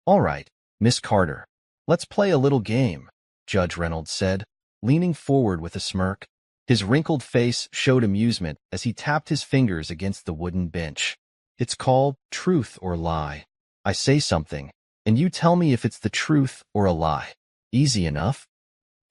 All right, Miss Carter. Let's play a little game, Judge Reynolds said, leaning forward with a smirk. His wrinkled face showed amusement as he tapped his fingers against the wooden bench. It's called Truth or Lie. I say something, and you tell me if it's the truth or a lie. Easy enough?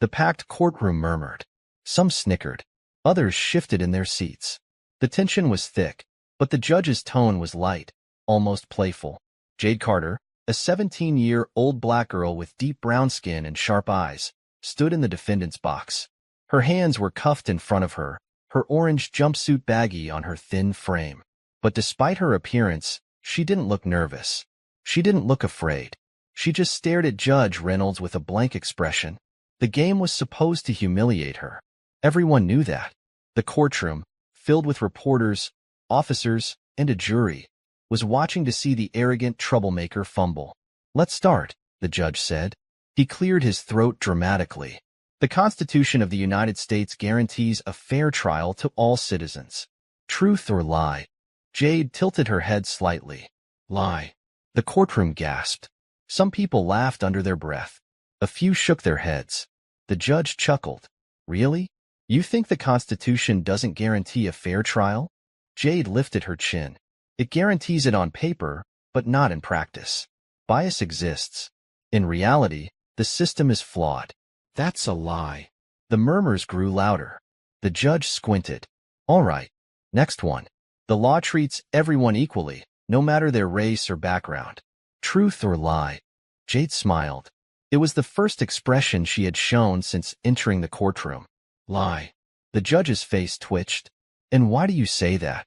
The packed courtroom murmured. Some snickered. Others shifted in their seats. The tension was thick, but the judge's tone was light, almost playful. Jade Carter, a 17-year-old black girl with deep brown skin and sharp eyes, stood in the defendant's box. Her hands were cuffed in front of her, her orange jumpsuit baggy on her thin frame. But despite her appearance, she didn't look nervous. She didn't look afraid. She just stared at Judge Reynolds with a blank expression. The game was supposed to humiliate her. Everyone knew that. The courtroom, filled with reporters, officers, and a jury, was watching to see the arrogant troublemaker fumble. Let's start, the judge said. He cleared his throat dramatically. The Constitution of the United States guarantees a fair trial to all citizens. Truth or lie? Jade tilted her head slightly. Lie. The courtroom gasped. Some people laughed under their breath. A few shook their heads. The judge chuckled. Really? You think the Constitution doesn't guarantee a fair trial? Jade lifted her chin. It guarantees it on paper, but not in practice. Bias exists. In reality, the system is flawed. That's a lie. The murmurs grew louder. The judge squinted. All right, next one. The law treats everyone equally, no matter their race or background. Truth or lie? Jade smiled. It was the first expression she had shown since entering the courtroom. Lie. The judge's face twitched. And why do you say that?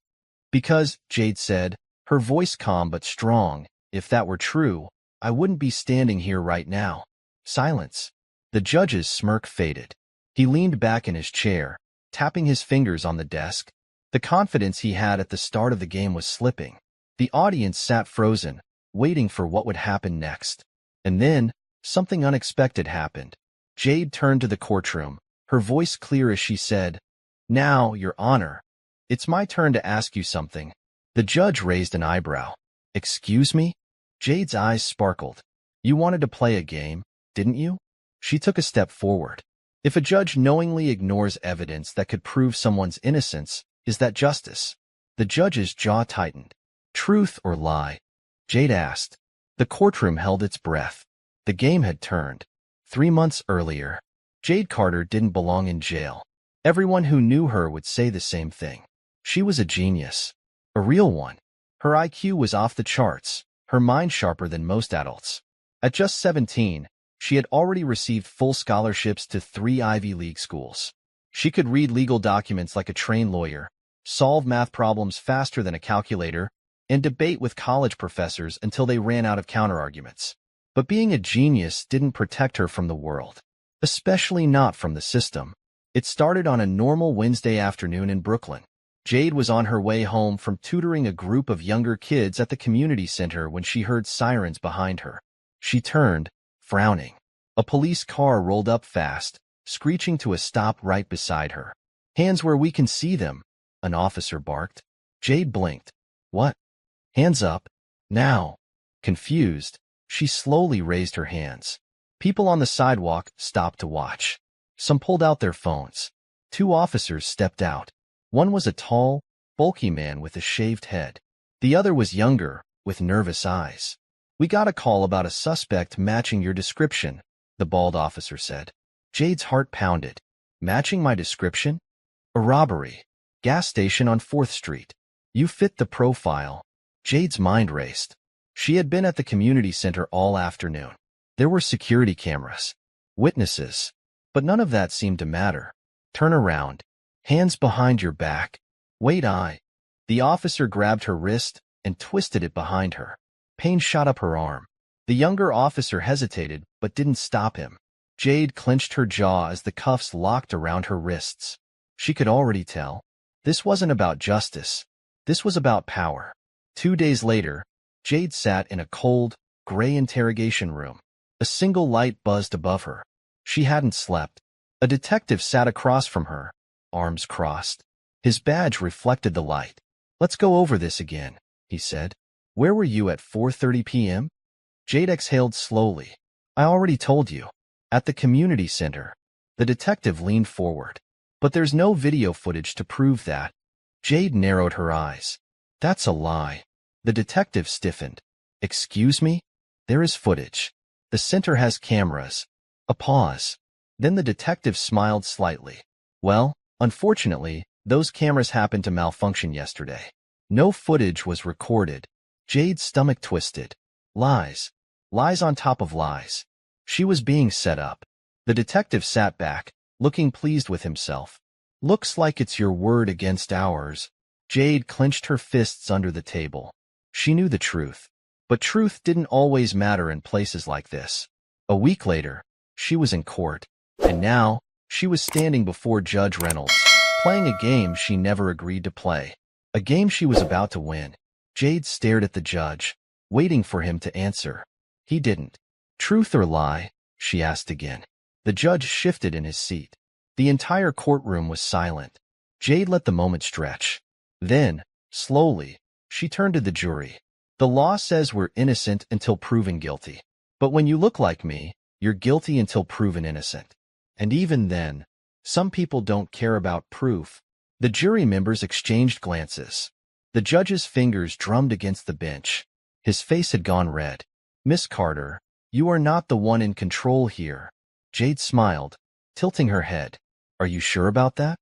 Because, Jade said, her voice calm but strong, if that were true, I wouldn't be standing here right now. Silence. The judge's smirk faded. He leaned back in his chair, tapping his fingers on the desk. The confidence he had at the start of the game was slipping. The audience sat frozen, waiting for what would happen next. And then, something unexpected happened. Jade turned to the courtroom, her voice clear as she said, Now, Your Honor, it's my turn to ask you something. The judge raised an eyebrow. Excuse me? Jade's eyes sparkled. You wanted to play a game, didn't you? She took a step forward. If a judge knowingly ignores evidence that could prove someone's innocence, is that justice? The judge's jaw tightened. Truth or lie? Jade asked. The courtroom held its breath. The game had turned. 3 months earlier, Jade Carter didn't belong in jail. Everyone who knew her would say the same thing. She was a genius. A real one. Her IQ was off the charts, her mind sharper than most adults. At just 17, she had already received full scholarships to 3 Ivy League schools. She could read legal documents like a trained lawyer, solve math problems faster than a calculator, and debate with college professors until they ran out of counterarguments. But being a genius didn't protect her from the world, especially not from the system. It started on a normal Wednesday afternoon in Brooklyn. Jade was on her way home from tutoring a group of younger kids at the community center when she heard sirens behind her. She turned, frowning. A police car rolled up fast, screeching to a stop right beside her. Hands where we can see them, an officer barked. Jade blinked. What? Hands up. Now. Confused, she slowly raised her hands. People on the sidewalk stopped to watch. Some pulled out their phones. 2 officers stepped out. One was a tall, bulky man with a shaved head. The other was younger, with nervous eyes. We got a call about a suspect matching your description, the bald officer said. Jade's heart pounded. Matching my description? A robbery. Gas station on 4th Street. You fit the profile. Jade's mind raced. She had been at the community center all afternoon. There were security cameras, witnesses, but none of that seemed to matter. Turn around. Hands behind your back. Wait, The officer grabbed her wrist and twisted it behind her. Pain shot up her arm. The younger officer hesitated but didn't stop him. Jade clenched her jaw as the cuffs locked around her wrists. She could already tell. This wasn't about justice. This was about power. 2 days later, Jade sat in a cold, gray interrogation room. A single light buzzed above her. She hadn't slept. A detective sat across from her, arms crossed. His badge reflected the light. Let's go over this again, he said. Where were you at 4:30 p.m.? Jade exhaled slowly. I already told you. At the community center. The detective leaned forward. But there's no video footage to prove that. Jade narrowed her eyes. That's a lie. The detective stiffened. Excuse me? There is footage. The center has cameras. A pause. Then the detective smiled slightly. Well, unfortunately, those cameras happened to malfunction yesterday. No footage was recorded. Jade's stomach twisted. Lies. Lies on top of lies. She was being set up. The detective sat back, looking pleased with himself. Looks like it's your word against ours. Jade clenched her fists under the table. She knew the truth. But truth didn't always matter in places like this. A week later, she was in court. And now, she was standing before Judge Reynolds, playing a game she never agreed to play. A game she was about to win. Jade stared at the judge, waiting for him to answer. He didn't. Truth or lie? She asked again. The judge shifted in his seat. The entire courtroom was silent. Jade let the moment stretch. Then, slowly, she turned to the jury. The law says we're innocent until proven guilty. But when you look like me, you're guilty until proven innocent. And even then, some people don't care about proof. The jury members exchanged glances. The judge's fingers drummed against the bench. His face had gone red. Miss Carter, you are not the one in control here. Jade smiled, tilting her head. Are you sure about that?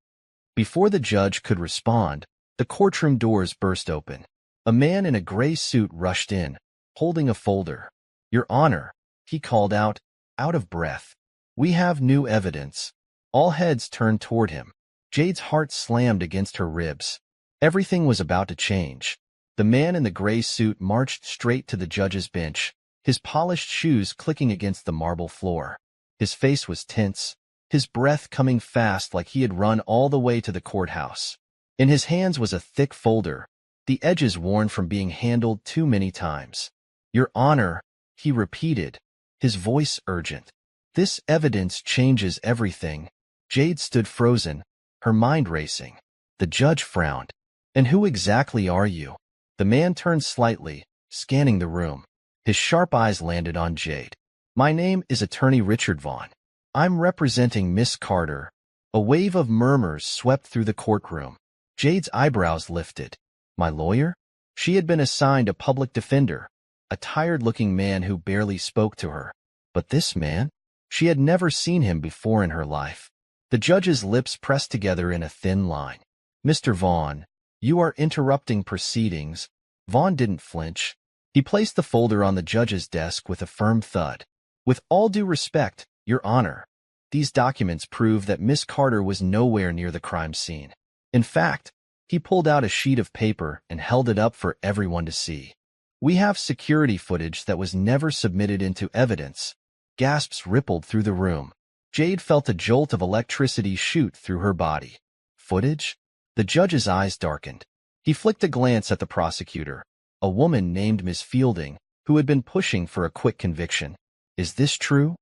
Before the judge could respond, the courtroom doors burst open. A man in a gray suit rushed in, holding a folder. Your Honor, he called out of breath. We have new evidence. All heads turned toward him. Jade's heart slammed against her ribs. Everything was about to change. The man in the gray suit marched straight to the judge's bench, his polished shoes clicking against the marble floor. His face was tense, his breath coming fast like he had run all the way to the courthouse. In his hands was a thick folder, the edges worn from being handled too many times. Your Honor, he repeated, his voice urgent. This evidence changes everything. Jade stood frozen, her mind racing. The judge frowned. And who exactly are you? The man turned slightly, scanning the room. His sharp eyes landed on Jade. My name is Attorney Richard Vaughn. I'm representing Miss Carter. A wave of murmurs swept through the courtroom. Jade's eyebrows lifted. My lawyer? She had been assigned a public defender, a tired-looking man who barely spoke to her. But this man? She had never seen him before in her life. The judge's lips pressed together in a thin line. Mr. Vaughn, you are interrupting proceedings. Vaughn didn't flinch. He placed the folder on the judge's desk with a firm thud. With all due respect, Your Honor, these documents prove that Miss Carter was nowhere near the crime scene. In fact, he pulled out a sheet of paper and held it up for everyone to see. We have security footage that was never submitted into evidence. Gasps rippled through the room. Jade felt a jolt of electricity shoot through her body. Footage? The judge's eyes darkened. He flicked a glance at the prosecutor, a woman named Miss Fielding, who had been pushing for a quick conviction. Is this true?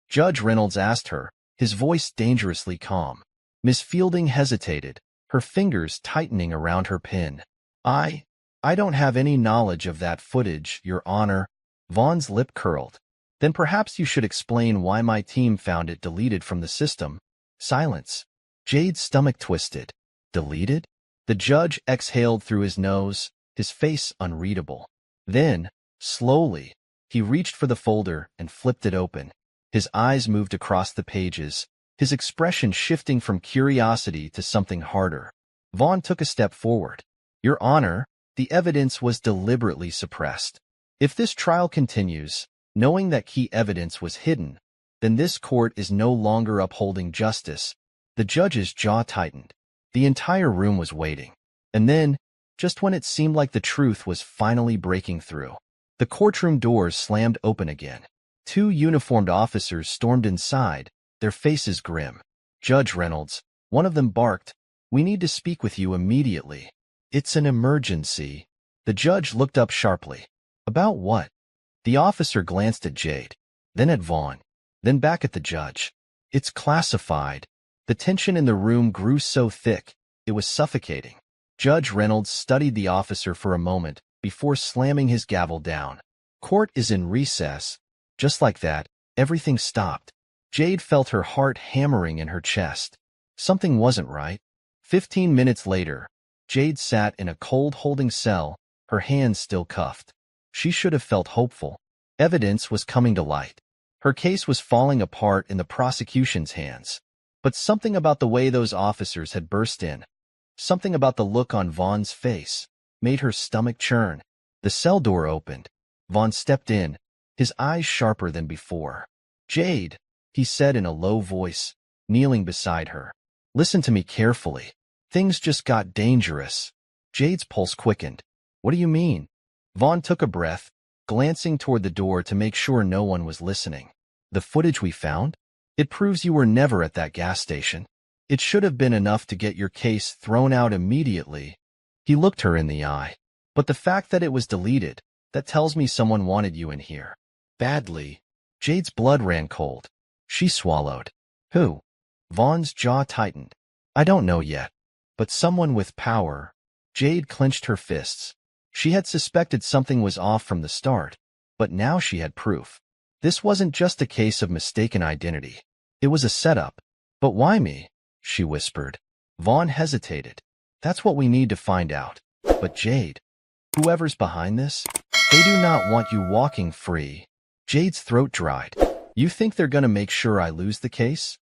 Judge Reynolds asked her, his voice dangerously calm. Miss Fielding hesitated, her fingers tightening around her pen. I don't have any knowledge of that footage, Your Honor. Vaughn's lip curled. Then perhaps you should explain why my team found it deleted from the system. Silence. Jade's stomach twisted. Deleted? The judge exhaled through his nose, his face unreadable. Then, slowly, he reached for the folder and flipped it open. His eyes moved across the pages, his expression shifting from curiosity to something harder. Vaughn took a step forward. Your Honor, the evidence was deliberately suppressed. If this trial continues, knowing that key evidence was hidden, then this court is no longer upholding justice. The judge's jaw tightened. The entire room was waiting. And then, just when it seemed like the truth was finally breaking through, the courtroom doors slammed open again. Two uniformed officers stormed inside, their faces grim. Judge Reynolds, one of them barked, "We need to speak with you immediately." It's an emergency. The judge looked up sharply. About what? The officer glanced at Jade, then at Vaughn, then back at the judge. It's classified. The tension in the room grew so thick, it was suffocating. Judge Reynolds studied the officer for a moment before slamming his gavel down. Court is in recess. Just like that, everything stopped. Jade felt her heart hammering in her chest. Something wasn't right. 15 minutes later, Jade sat in a cold holding cell, her hands still cuffed. She should have felt hopeful. Evidence was coming to light. Her case was falling apart in the prosecution's hands. But something about the way those officers had burst in, something about the look on Vaughn's face, made her stomach churn. The cell door opened. Vaughn stepped in, his eyes sharper than before. "Jade," he said in a low voice, kneeling beside her. "Listen to me carefully. Things just got dangerous." Jade's pulse quickened. "What do you mean?" Vaughn took a breath, glancing toward the door to make sure no one was listening. "The footage we found? It proves you were never at that gas station. It should have been enough to get your case thrown out immediately." He looked her in the eye. "But the fact that it was deleted, that tells me someone wanted you in here. Badly." Jade's blood ran cold. She swallowed. "Who?" Vaughn's jaw tightened. "I don't know yet. But someone with power." Jade clenched her fists. She had suspected something was off from the start, but now she had proof. This wasn't just a case of mistaken identity. It was a setup. "But why me?" she whispered. Vaughn hesitated. "That's what we need to find out." "But Jade, whoever's behind this, they do not want you walking free." Jade's throat dried. "You think they're gonna make sure I lose the case?"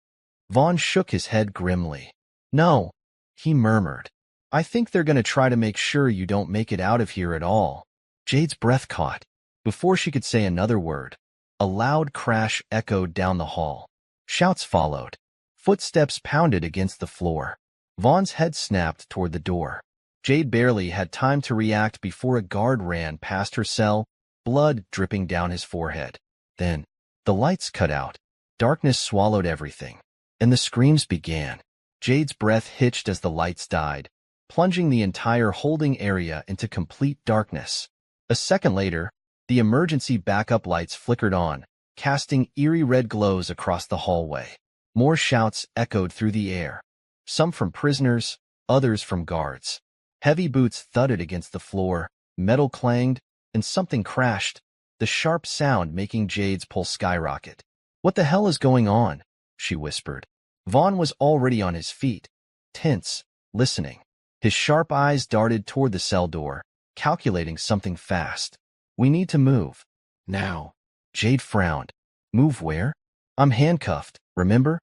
Vaughn shook his head grimly. "No," he murmured. "I think they're gonna try to make sure you don't make it out of here at all." Jade's breath caught. Before she could say another word, a loud crash echoed down the hall. Shouts followed. Footsteps pounded against the floor. Vaughn's head snapped toward the door. Jade barely had time to react before a guard ran past her cell, blood dripping down his forehead. Then, the lights cut out. Darkness swallowed everything, and the screams began. Jade's breath hitched as the lights died, plunging the entire holding area into complete darkness. A second later, the emergency backup lights flickered on, casting eerie red glows across the hallway. More shouts echoed through the air, some from prisoners, others from guards. Heavy boots thudded against the floor, metal clanged, and something crashed, the sharp sound making Jade's pulse skyrocket. "What the hell is going on?" she whispered. Vaughn was already on his feet, tense, listening. His sharp eyes darted toward the cell door, calculating something fast. "We need to move. Now." Jade frowned. "Move where?" "I'm handcuffed, remember?"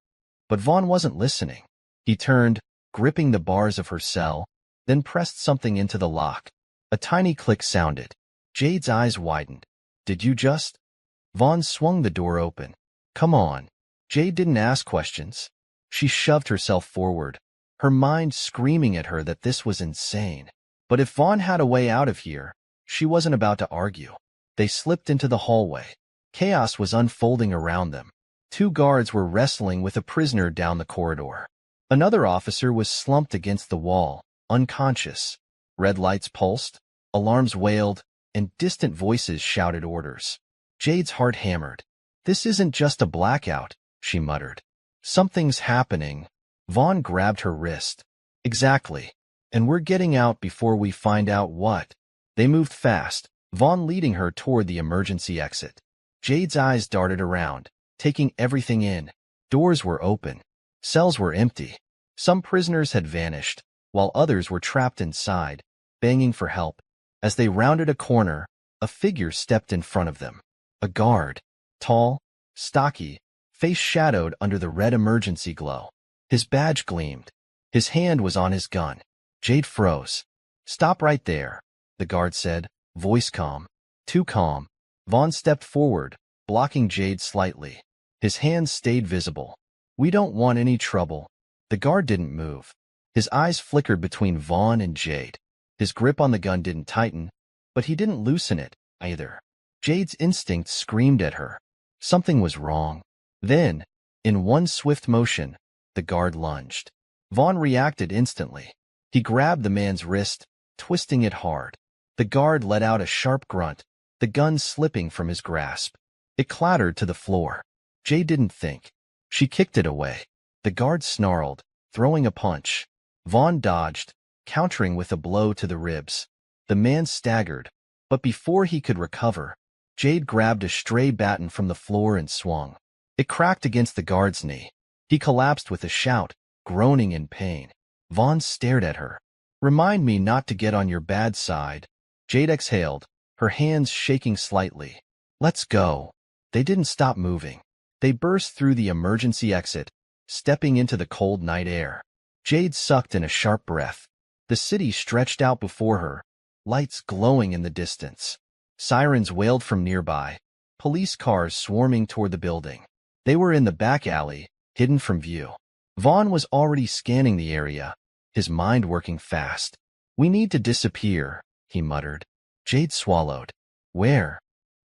But Vaughn wasn't listening. He turned, gripping the bars of her cell, then pressed something into the lock. A tiny click sounded. Jade's eyes widened. "Did you just?" Vaughn swung the door open. "Come on." Jade didn't ask questions. She shoved herself forward, her mind screaming at her that this was insane. But if Vaughn had a way out of here, she wasn't about to argue. They slipped into the hallway. Chaos was unfolding around them. Two guards were wrestling with a prisoner down the corridor. Another officer was slumped against the wall, unconscious. Red lights pulsed, alarms wailed, and distant voices shouted orders. Jade's heart hammered. "This isn't just a blackout," she muttered. "Something's happening." Vaughn grabbed her wrist. "Exactly. And we're getting out before we find out what." They moved fast, Vaughn leading her toward the emergency exit. Jade's eyes darted around, taking everything in. Doors were open. Cells were empty. Some prisoners had vanished, while others were trapped inside, banging for help. As they rounded a corner, a figure stepped in front of them. A guard. Tall, stocky, face shadowed under the red emergency glow. His badge gleamed. His hand was on his gun. Jade froze. "Stop right there," the guard said, voice calm. Too calm. Vaughn stepped forward, blocking Jade slightly. His hands stayed visible. "We don't want any trouble." The guard didn't move. His eyes flickered between Vaughn and Jade. His grip on the gun didn't tighten, but he didn't loosen it, either. Jade's instinct screamed at her. Something was wrong. Then, in one swift motion, the guard lunged. Vaughn reacted instantly. He grabbed the man's wrist, twisting it hard. The guard let out a sharp grunt, the gun slipping from his grasp. It clattered to the floor. Jade didn't think. She kicked it away. The guard snarled, throwing a punch. Vaughn dodged, countering with a blow to the ribs. The man staggered, but before he could recover, Jade grabbed a stray baton from the floor and swung. It cracked against the guard's knee. He collapsed with a shout, groaning in pain. Vaughn stared at her. "Remind me not to get on your bad side." Jade exhaled, her hands shaking slightly. "Let's go." They didn't stop moving. They burst through the emergency exit, stepping into the cold night air. Jade sucked in a sharp breath. The city stretched out before her, lights glowing in the distance. Sirens wailed from nearby, police cars swarming toward the building. They were in the back alley, hidden from view. Vaughn was already scanning the area, his mind working fast. "We need to disappear," he muttered. Jade swallowed. "Where?"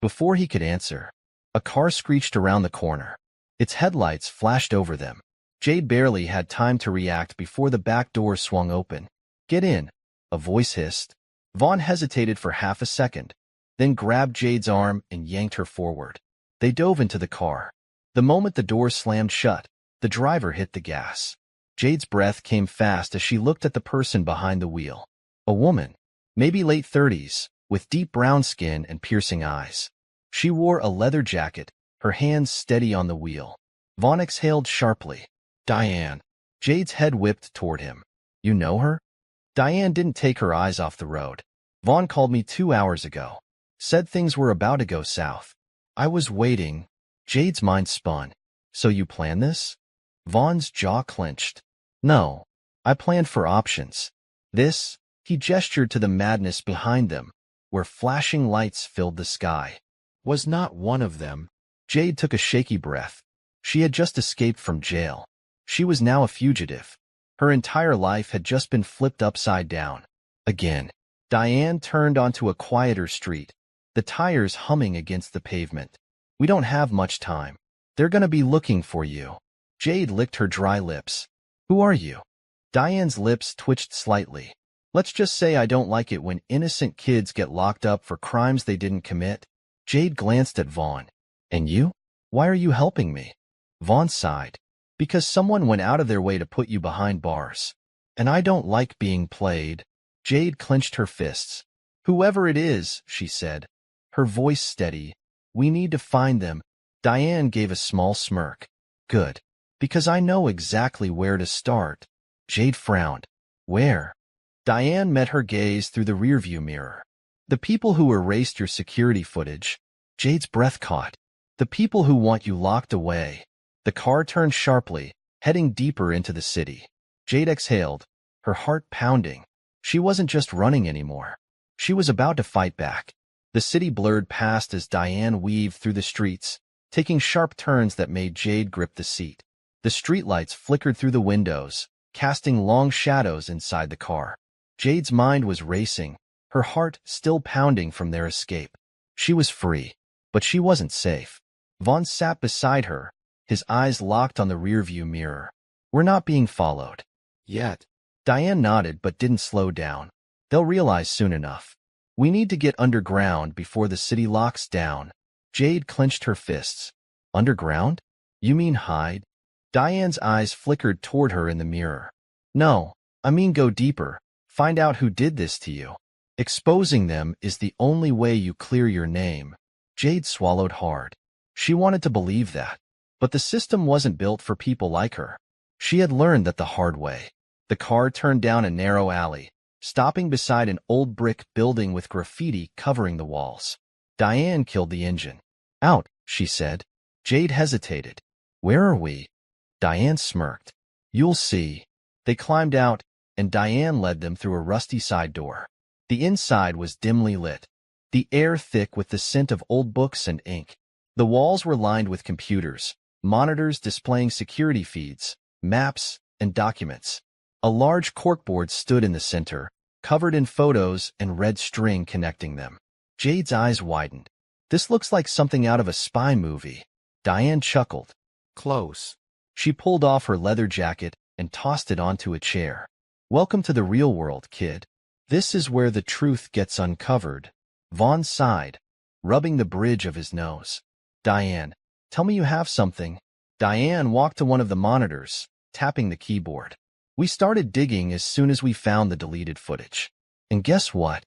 Before he could answer, a car screeched around the corner. Its headlights flashed over them. Jade barely had time to react before the back door swung open. "Get in," a voice hissed. Vaughn hesitated for half a second, then grabbed Jade's arm and yanked her forward. They dove into the car. The moment the door slammed shut, the driver hit the gas. Jade's breath came fast as she looked at the person behind the wheel. A woman, maybe late 30s, with deep brown skin and piercing eyes. She wore a leather jacket, her hands steady on the wheel. Vaughn exhaled sharply. "Diane." Jade's head whipped toward him. "You know her?" Diane didn't take her eyes off the road. "Vaughn called me 2 hours ago. Said things were about to go south. I was waiting." Jade's mind spun. "So you planned this?" Vaughn's jaw clenched. "No. I planned for options. This," he gestured to the madness behind them, where flashing lights filled the sky, "was not one of them." Jade took a shaky breath. She had just escaped from jail. She was now a fugitive. Her entire life had just been flipped upside down. Again, Diane turned onto a quieter street, the tires humming against the pavement. "We don't have much time. They're gonna be looking for you." Jade licked her dry lips. "Who are you?" Diane's lips twitched slightly. "Let's just say I don't like it when innocent kids get locked up for crimes they didn't commit." Jade glanced at Vaughn. "And you? Why are you helping me?" Vaughn sighed. "Because someone went out of their way to put you behind bars. And I don't like being played." Jade clenched her fists. "Whoever it is," she said, her voice steady, "we need to find them." Diane gave a small smirk. "Good. Because I know exactly where to start." Jade frowned. "Where?" Diane met her gaze through the rearview mirror. "The people who erased your security footage." Jade's breath caught. "The people who want you locked away." The car turned sharply, heading deeper into the city. Jade exhaled, her heart pounding. She wasn't just running anymore. She was about to fight back. The city blurred past as Diane weaved through the streets, taking sharp turns that made Jade grip the seat. The streetlights flickered through the windows, casting long shadows inside the car. Jade's mind was racing, her heart still pounding from their escape. She was free, but she wasn't safe. Vaughn sat beside her, his eyes locked on the rearview mirror. "We're not being followed. Yet." Diane nodded but didn't slow down. "They'll realize soon enough. We need to get underground before the city locks down." Jade clenched her fists. "Underground? You mean hide?" Diane's eyes flickered toward her in the mirror. "No, I mean go deeper. Find out who did this to you. Exposing them is the only way you clear your name." Jade swallowed hard. She wanted to believe that. But the system wasn't built for people like her. She had learned that the hard way. The car turned down a narrow alley, stopping beside an old brick building with graffiti covering the walls. Diane killed the engine. "Out," she said. Jade hesitated. "Where are we?" Diane smirked. "You'll see." They climbed out, and Diane led them through a rusty side door. The inside was dimly lit, the air thick with the scent of old books and ink. The walls were lined with computers, monitors displaying security feeds, maps, and documents. A large corkboard stood in the center, covered in photos and red string connecting them. Jade's eyes widened. "This looks like something out of a spy movie." Diane chuckled. "Close." She pulled off her leather jacket and tossed it onto a chair. "Welcome to the real world, kid. This is where the truth gets uncovered." Vaughn sighed, rubbing the bridge of his nose. "Diane, tell me you have something." Diane walked to one of the monitors, tapping the keyboard. "We started digging as soon as we found the deleted footage. And guess what?"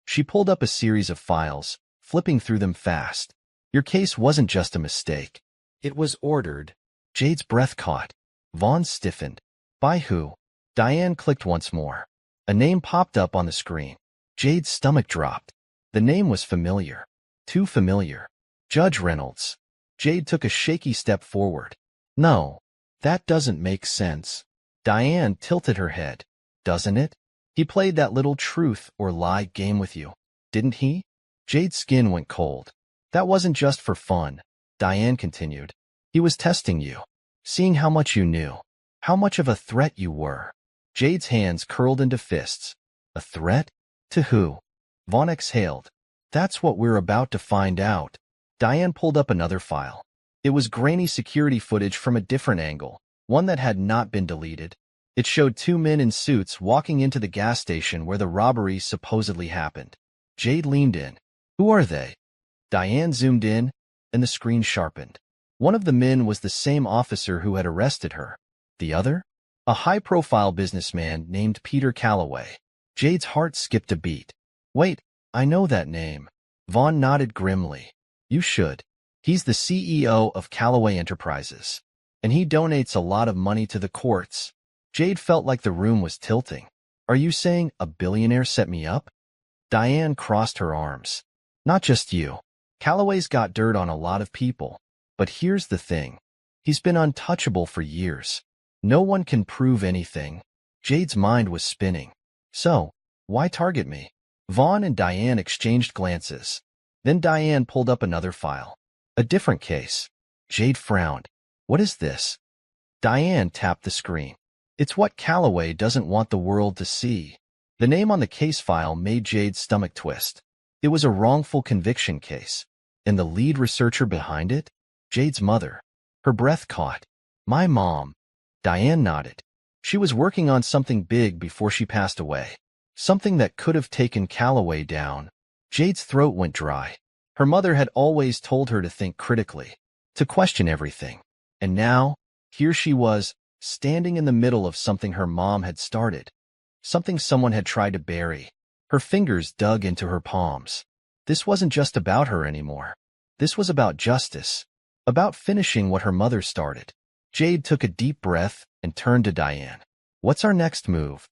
She pulled up a series of files, flipping through them fast. Your case wasn't just a mistake. It was ordered. Jade's breath caught. Vaughn stiffened. By who? Diane clicked once more. A name popped up on the screen. Jade's stomach dropped. The name was familiar. Too familiar. Judge Reynolds. Jade took a shaky step forward. No, that doesn't make sense. Diane tilted her head. Doesn't it? He played that little truth or lie game with you, didn't he? Jade's skin went cold. That wasn't just for fun, Diane continued. He was testing you, seeing how much you knew, how much of a threat you were. Jade's hands curled into fists. A threat? To who? Vaughn exhaled. That's what we're about to find out. Diane pulled up another file. It was grainy security footage from a different angle, one that had not been deleted. It showed two men in suits walking into the gas station where the robbery supposedly happened. Jade leaned in. Who are they? Diane zoomed in, and the screen sharpened. One of the men was the same officer who had arrested her. The other? A high-profile businessman named Peter Calloway. Jade's heart skipped a beat. Wait, I know that name. Vaughn nodded grimly. You should. He's the CEO of Calloway Enterprises, and he donates a lot of money to the courts. Jade felt like the room was tilting. Are you saying a billionaire set me up? Diane crossed her arms. Not just you. Calloway's got dirt on a lot of people. But here's the thing. He's been untouchable for years. No one can prove anything. Jade's mind was spinning. So, why target me? Vaughn and Diane exchanged glances. Then Diane pulled up another file. A different case. Jade frowned. What is this? Diane tapped the screen. It's what Calloway doesn't want the world to see. The name on the case file made Jade's stomach twist. It was a wrongful conviction case. And the lead researcher behind it? Jade's mother. Her breath caught. My mom. Diane nodded. She was working on something big before she passed away. Something that could have taken Calloway down. Jade's throat went dry. Her mother had always told her to think critically, to question everything. And now, here she was, standing in the middle of something her mom had started. Something someone had tried to bury. Her fingers dug into her palms. This wasn't just about her anymore. This was about justice. About finishing what her mother started. Jade took a deep breath and turned to Diane. What's our next move?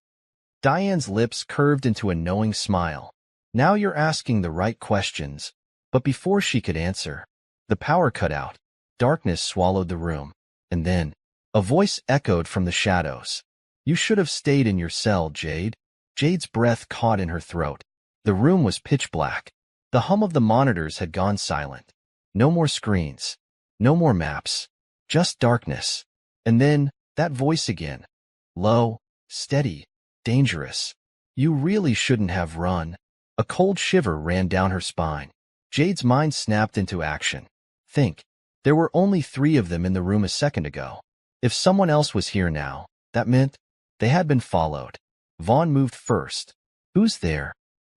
Diane's lips curved into a knowing smile. Now you're asking the right questions. But before she could answer, the power cut out. Darkness swallowed the room. And then, a voice echoed from the shadows. You should have stayed in your cell, Jade. Jade's breath caught in her throat. The room was pitch black. The hum of the monitors had gone silent. No more screens. No more maps. Just darkness. And then, that voice again. Low, steady, dangerous. You really shouldn't have run. A cold shiver ran down her spine. Jade's mind snapped into action. Think. There were only 3 of them in the room a second ago. If someone else was here now, that meant they had been followed. Vaughn moved first. Who's there?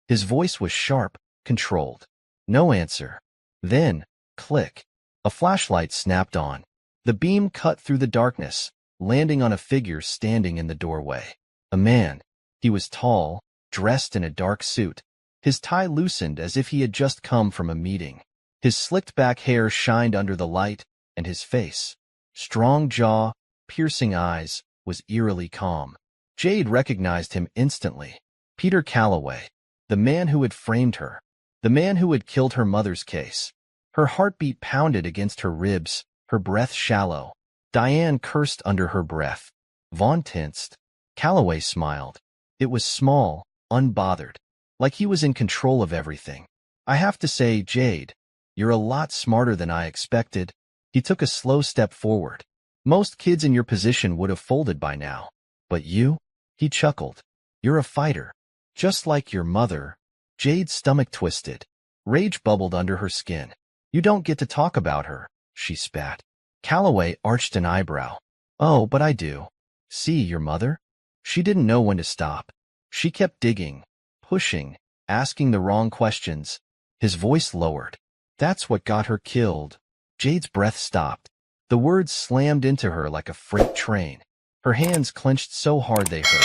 His voice was sharp, controlled. No answer. Then, click. A flashlight snapped on. The beam cut through the darkness, landing on a figure standing in the doorway. A man. He was tall, dressed in a dark suit. His tie loosened as if he had just come from a meeting. His slicked-back hair shined under the light, and his face, strong jaw, piercing eyes, was eerily calm. Jade recognized him instantly. Peter Calloway, the man who had framed her, the man who had killed her mother's case. Her heartbeat pounded against her ribs, her breath shallow. Diane cursed under her breath. Vaughn tensed. Calloway smiled. It was small, unbothered, like he was in control of everything. I have to say, Jade, you're a lot smarter than I expected. He took a slow step forward. Most kids in your position would have folded by now. But you? He chuckled. You're a fighter. Just like your mother. Jade's stomach twisted. Rage bubbled under her skin. You don't get to talk about her, she spat. Calloway arched an eyebrow. Oh, but I do. See, your mother? She didn't know when to stop. She kept digging, pushing, asking the wrong questions. His voice lowered. That's what got her killed. Jade's breath stopped. The words slammed into her like a freight train. Her hands clenched so hard they hurt.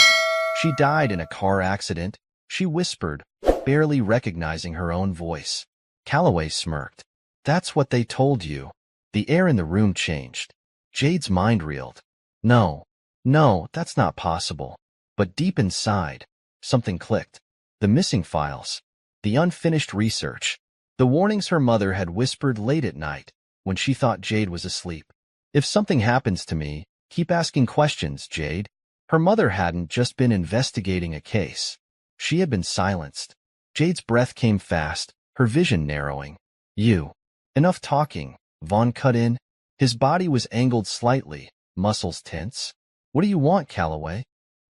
She died in a car accident, she whispered, barely recognizing her own voice. Calloway smirked. That's what they told you. The air in the room changed. Jade's mind reeled. No, no, that's not possible. But deep inside, something clicked. The missing files. The unfinished research. The warnings her mother had whispered late at night, when she thought Jade was asleep. If something happens to me, keep asking questions, Jade. Her mother hadn't just been investigating a case. She had been silenced. Jade's breath came fast, her vision narrowing. You. Enough talking, Vaughn cut in. His body was angled slightly, muscles tense. What do you want, Calloway?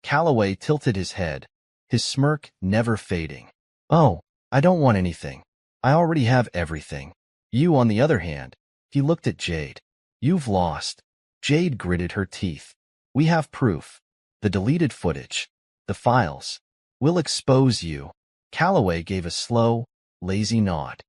Calloway tilted his head, his smirk never fading. Oh, I don't want anything. I already have everything. You, on the other hand, he looked at Jade. You've lost. Jade gritted her teeth. We have proof. The deleted footage. The files. We'll expose you. Calloway gave a slow, lazy nod.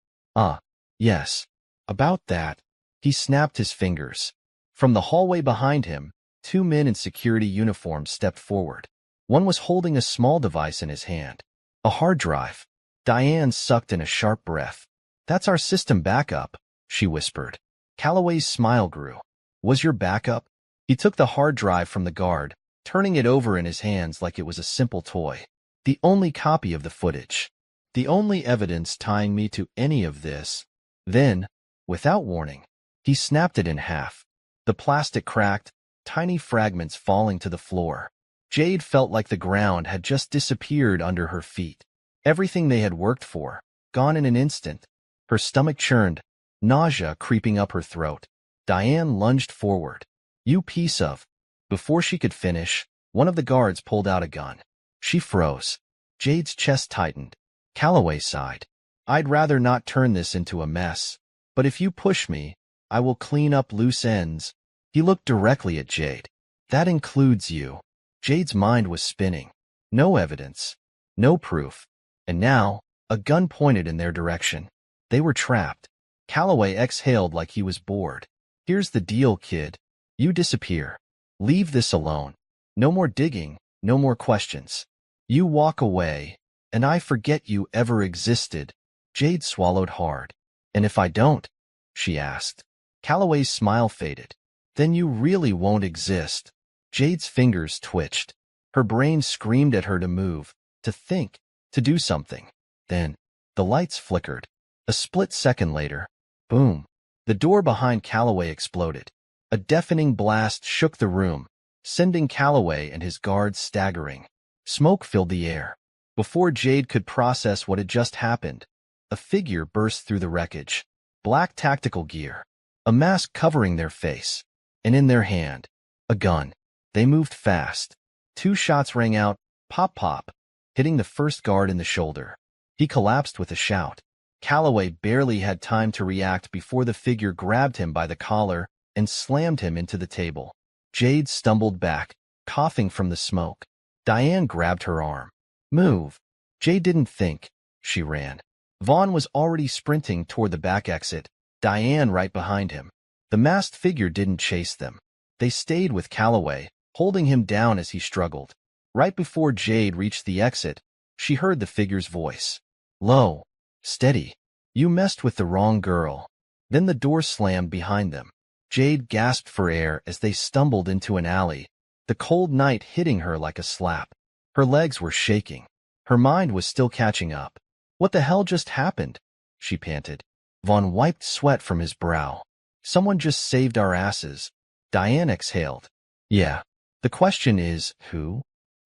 Yes. About that. He snapped his fingers. From the hallway behind him, two men in security uniforms stepped forward. One was holding a small device in his hand. A hard drive. Diane sucked in a sharp breath. That's our system backup, she whispered. Calloway's smile grew. Was your backup? He took the hard drive from the guard, turning it over in his hands like it was a simple toy. The only copy of the footage. The only evidence tying me to any of this. Then, without warning, he snapped it in half. The plastic cracked, tiny fragments falling to the floor. Jade felt like the ground had just disappeared under her feet. Everything they had worked for, gone in an instant. Her stomach churned, nausea creeping up her throat. Diane lunged forward. You piece of. Before she could finish, one of the guards pulled out a gun. She froze. Jade's chest tightened. Calloway sighed. I'd rather not turn this into a mess, but if you push me, I will clean up loose ends. He looked directly at Jade. That includes you. Jade's mind was spinning. No evidence. No proof. And now, a gun pointed in their direction. They were trapped. Calloway exhaled like he was bored. Here's the deal, kid. You disappear. Leave this alone. No more digging, no more questions. You walk away, and I forget you ever existed. Jade swallowed hard. And if I don't? She asked. Calloway's smile faded. Then you really won't exist. Jade's fingers twitched. Her brain screamed at her to move, to think, to do something. Then, the lights flickered. A split second later, boom. The door behind Calloway exploded. A deafening blast shook the room, sending Calloway and his guards staggering. Smoke filled the air. Before Jade could process what had just happened, a figure burst through the wreckage. Black tactical gear, a mask covering their face, and in their hand, a gun. They moved fast. 2 shots rang out, pop pop, hitting the first guard in the shoulder. He collapsed with a shout. Calloway barely had time to react before the figure grabbed him by the collar and slammed him into the table. Jade stumbled back, coughing from the smoke. Diane grabbed her arm. Move. Jade didn't think. She ran. Vaughn was already sprinting toward the back exit, Diane right behind him. The masked figure didn't chase them. They stayed with Calloway, holding him down as he struggled. Right before Jade reached the exit, she heard the figure's voice. Low. Steady. You messed with the wrong girl. Then the door slammed behind them. Jade gasped for air as they stumbled into an alley, the cold night hitting her like a slap. Her legs were shaking. Her mind was still catching up. What the hell just happened? She panted. Vaughn wiped sweat from his brow. Someone just saved our asses. Diane exhaled. Yeah. The question is, who?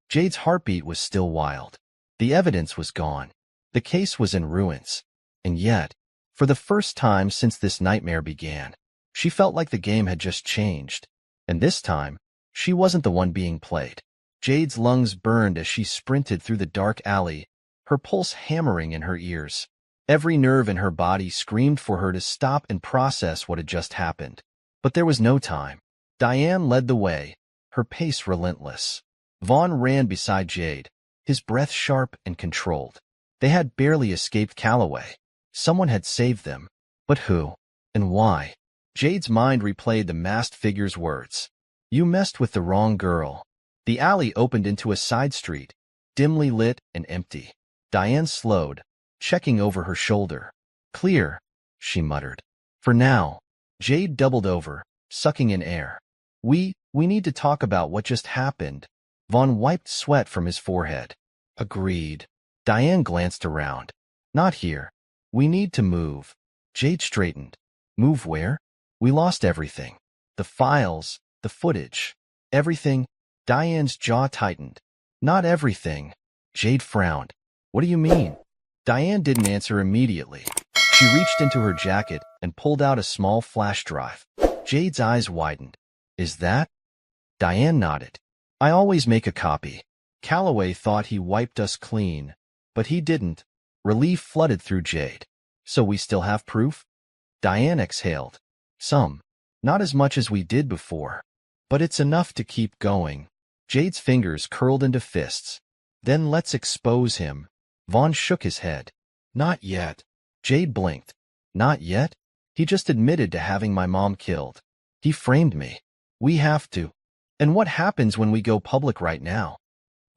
Jade's heartbeat was still wild. The evidence was gone. The case was in ruins. And yet, for the first time since this nightmare began, she felt like the game had just changed. And this time, she wasn't the one being played. Jade's lungs burned as she sprinted through the dark alley, her pulse hammering in her ears. Every nerve in her body screamed for her to stop and process what had just happened. But there was no time. Diane led the way, her pace relentless. Vaughn ran beside Jade, his breath sharp and controlled. They had barely escaped Calloway. Someone had saved them. But who? And why? Jade's mind replayed the masked figure's words. You messed with the wrong girl. The alley opened into a side street, dimly lit and empty. Diane slowed, checking over her shoulder. Clear, she muttered. For now. Jade doubled over, sucking in air. We need to talk about what just happened. Vaughn wiped sweat from his forehead. Agreed. Diane glanced around. Not here. We need to move. Jade straightened. Move where? We lost everything. The files, the footage. Everything. Diane's jaw tightened. Not everything. Jade frowned. What do you mean? Diane didn't answer immediately. She reached into her jacket and pulled out a small flash drive. Jade's eyes widened. Is that? Diane nodded. I always make a copy. Calloway thought he wiped us clean, but he didn't. Relief flooded through Jade. So we still have proof? Diane exhaled. Some. Not as much as we did before. But it's enough to keep going. Jade's fingers curled into fists. Then let's expose him. Vaughn shook his head. Not yet. Jade blinked. Not yet? He just admitted to having my mom killed. He framed me. We have to. And what happens when we go public right now?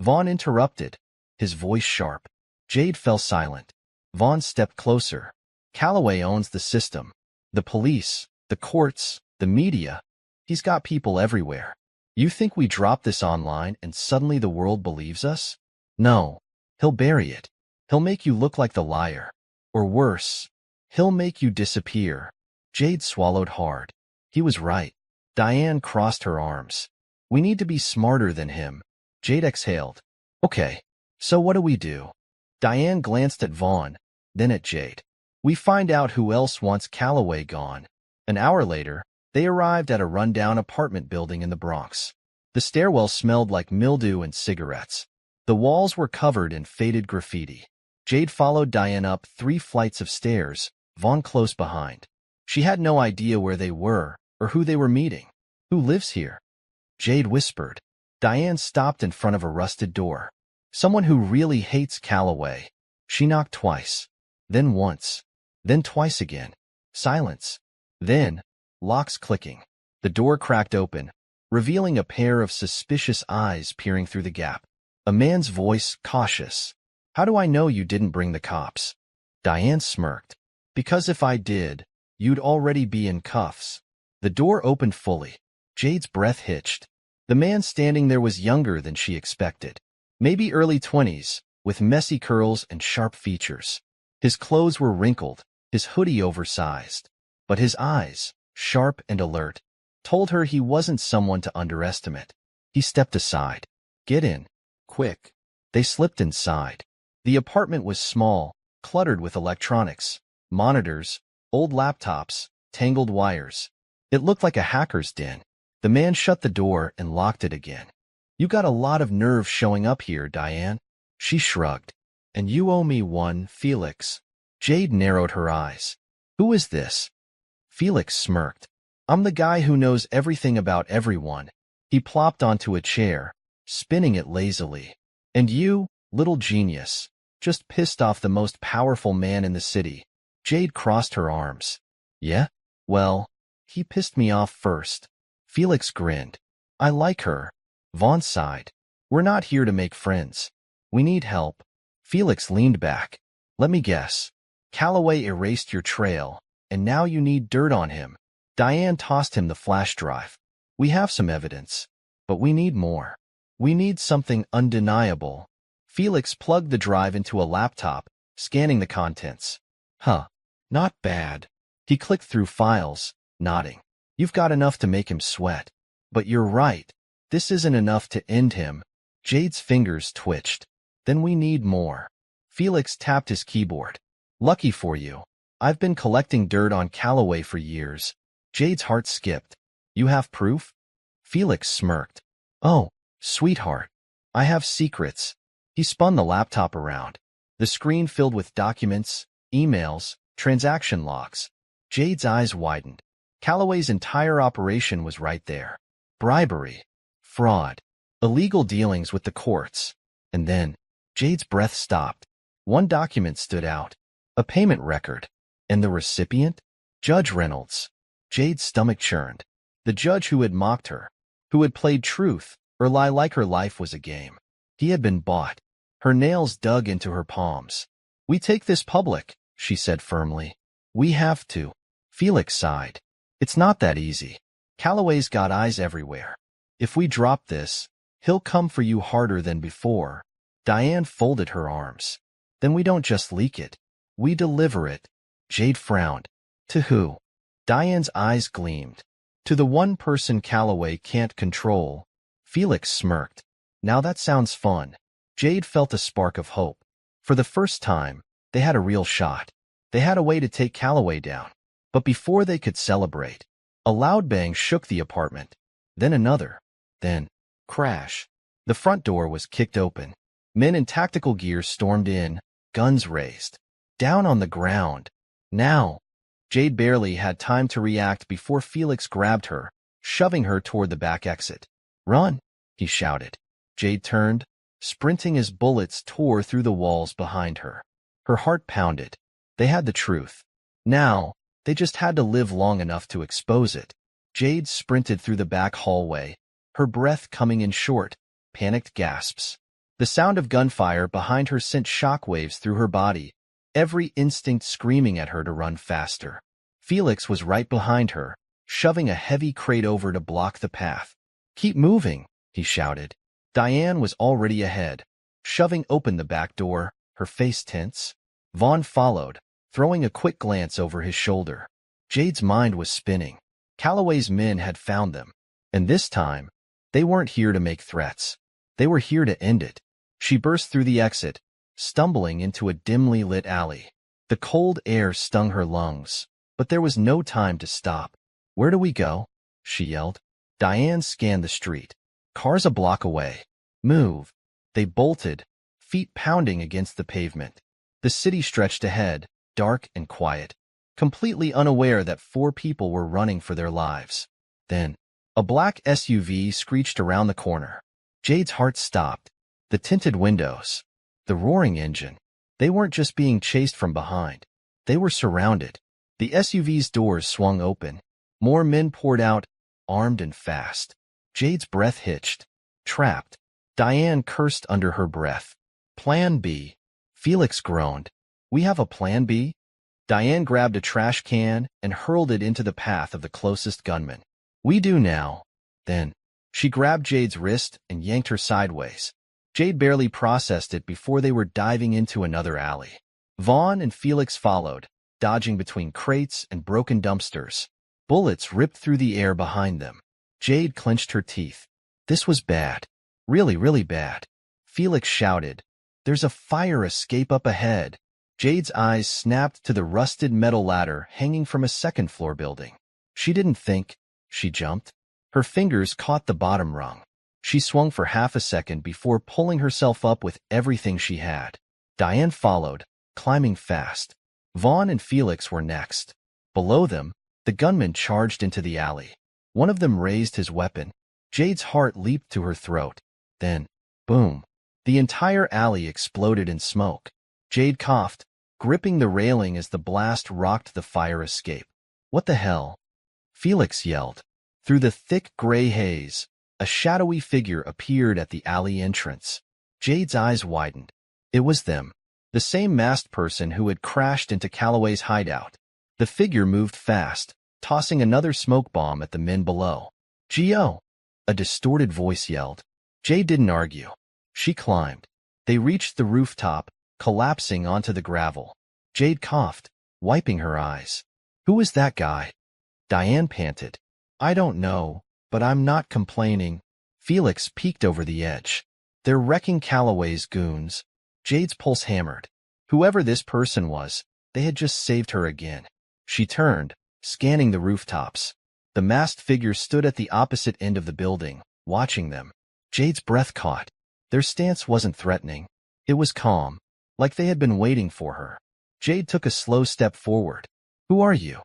Vaughn interrupted, his voice sharp. Jade fell silent. Vaughn stepped closer. Calloway owns the system. The police, the courts, the media. He's got people everywhere. You think we drop this online and suddenly the world believes us? No. He'll bury it. He'll make you look like the liar. Or worse, he'll make you disappear. Jade swallowed hard. He was right. Diane crossed her arms. We need to be smarter than him. Jade exhaled. Okay, so what do we do? Diane glanced at Vaughn, then at Jade. We find out who else wants Calloway gone. An hour later, they arrived at a rundown apartment building in the Bronx. The stairwell smelled like mildew and cigarettes. The walls were covered in faded graffiti. Jade followed Diane up 3 flights of stairs, Vaughn close behind. She had no idea where they were or who they were meeting. Who lives here? Jade whispered. Diane stopped in front of a rusted door. Someone who really hates Calloway. She knocked twice. Then once. Then twice again. Silence. Then, locks clicking. The door cracked open, revealing a pair of suspicious eyes peering through the gap. A man's voice, cautious. How do I know you didn't bring the cops? Diane smirked. Because if I did, you'd already be in cuffs. The door opened fully. Jade's breath hitched. The man standing there was younger than she expected. Maybe early 20s, with messy curls and sharp features. His clothes were wrinkled, his hoodie oversized. But his eyes, sharp and alert, told her he wasn't someone to underestimate. He stepped aside. Get in. Quick. They slipped inside. The apartment was small, cluttered with electronics, monitors, old laptops, tangled wires. It looked like a hacker's den. The man shut the door and locked it again. You got a lot of nerve showing up here, Diane. She shrugged. And you owe me one, Felix. Jade narrowed her eyes. Who is this? Felix smirked. I'm the guy who knows everything about everyone. He plopped onto a chair, spinning it lazily. And you, little genius, just pissed off the most powerful man in the city. Jade crossed her arms. Yeah? Well, he pissed me off first. Felix grinned. I like her. Vaughn sighed. We're not here to make friends. We need help. Felix leaned back. Let me guess. Calloway erased your trail, and now you need dirt on him. Diane tossed him the flash drive. We have some evidence, but we need more. We need something undeniable. Felix plugged the drive into a laptop, scanning the contents. Huh. Not bad. He clicked through files, nodding. You've got enough to make him sweat. But you're right. This isn't enough to end him. Jade's fingers twitched. Then we need more. Felix tapped his keyboard. Lucky for you. I've been collecting dirt on Calloway for years. Jade's heart skipped. You have proof? Felix smirked. Oh, sweetheart. I have secrets. He spun the laptop around. The screen filled with documents, emails, transaction logs. Jade's eyes widened. Calloway's entire operation was right there. Bribery, fraud, illegal dealings with the courts. And then, Jade's breath stopped. One document stood out. A payment record. And the recipient? Judge Reynolds. Jade's stomach churned. The judge who had mocked her, who had played truth or lie like her life was a game. He had been bought. Her nails dug into her palms. We take this public, she said firmly. We have to. Felix sighed. It's not that easy. Calloway's got eyes everywhere. If we drop this, he'll come for you harder than before. Diane folded her arms. Then we don't just leak it. We deliver it. Jade frowned. To who? Diane's eyes gleamed. To the one person Calloway can't control. Felix smirked. Now that sounds fun. Jade felt a spark of hope. For the first time, they had a real shot. They had a way to take Calloway down. But before they could celebrate, a loud bang shook the apartment. Then another. Then, crash. The front door was kicked open. Men in tactical gear stormed in, guns raised. Down on the ground. Now. Jade barely had time to react before Felix grabbed her, shoving her toward the back exit. Run, he shouted. Jade turned, sprinting as bullets tore through the walls behind her. Her heart pounded. They had the truth. Now, they just had to live long enough to expose it. Jade sprinted through the back hallway, her breath coming in short, panicked gasps. The sound of gunfire behind her sent shockwaves through her body, every instinct screaming at her to run faster. Felix was right behind her, shoving a heavy crate over to block the path. Keep moving, he shouted. Diane was already ahead, shoving open the back door, her face tense. Vaughn followed, throwing a quick glance over his shoulder. Jade's mind was spinning. Calloway's men had found them, and this time, they weren't here to make threats. They were here to end it. She burst through the exit, stumbling into a dimly lit alley. The cold air stung her lungs, but there was no time to stop. Where do we go? She yelled. Diane scanned the street. Cars a block away. Move. They bolted, feet pounding against the pavement. The city stretched ahead, dark and quiet, completely unaware that 4 people were running for their lives. Then, a black SUV screeched around the corner. Jade's heart stopped. The tinted windows, the roaring engine. They weren't just being chased from behind. They were surrounded. The SUV's doors swung open. More men poured out, armed and fast. Jade's breath hitched. Trapped. Diane cursed under her breath. Plan B. Felix groaned. We have a plan B? Diane grabbed a trash can and hurled it into the path of the closest gunman. We do now. Then, she grabbed Jade's wrist and yanked her sideways. Jade barely processed it before they were diving into another alley. Vaughn and Felix followed, dodging between crates and broken dumpsters. Bullets ripped through the air behind them. Jade clenched her teeth. This was bad. Really, really bad. Felix shouted. There's a fire escape up ahead. Jade's eyes snapped to the rusted metal ladder hanging from a second-floor building. She didn't think. She jumped. Her fingers caught the bottom rung. She swung for half a second before pulling herself up with everything she had. Diane followed, climbing fast. Vaughn and Felix were next. Below them, the gunman charged into the alley. One of them raised his weapon. Jade's heart leaped to her throat. Then, boom. The entire alley exploded in smoke. Jade coughed, gripping the railing as the blast rocked the fire escape. What the hell? Felix yelled. Through the thick gray haze, a shadowy figure appeared at the alley entrance. Jade's eyes widened. It was them, the same masked person who had crashed into Calloway's hideout. The figure moved fast, tossing another smoke bomb at the men below. Gio! A distorted voice yelled. Jade didn't argue. She climbed. They reached the rooftop, collapsing onto the gravel. Jade coughed, wiping her eyes. Who is that guy? Diane panted. I don't know, but I'm not complaining. Felix peeked over the edge. They're wrecking Calloway's goons. Jade's pulse hammered. Whoever this person was, they had just saved her again. She turned, scanning the rooftops. The masked figure stood at the opposite end of the building, watching them. Jade's breath caught. Their stance wasn't threatening. It was calm, like they had been waiting for her. Jade took a slow step forward. Who are you?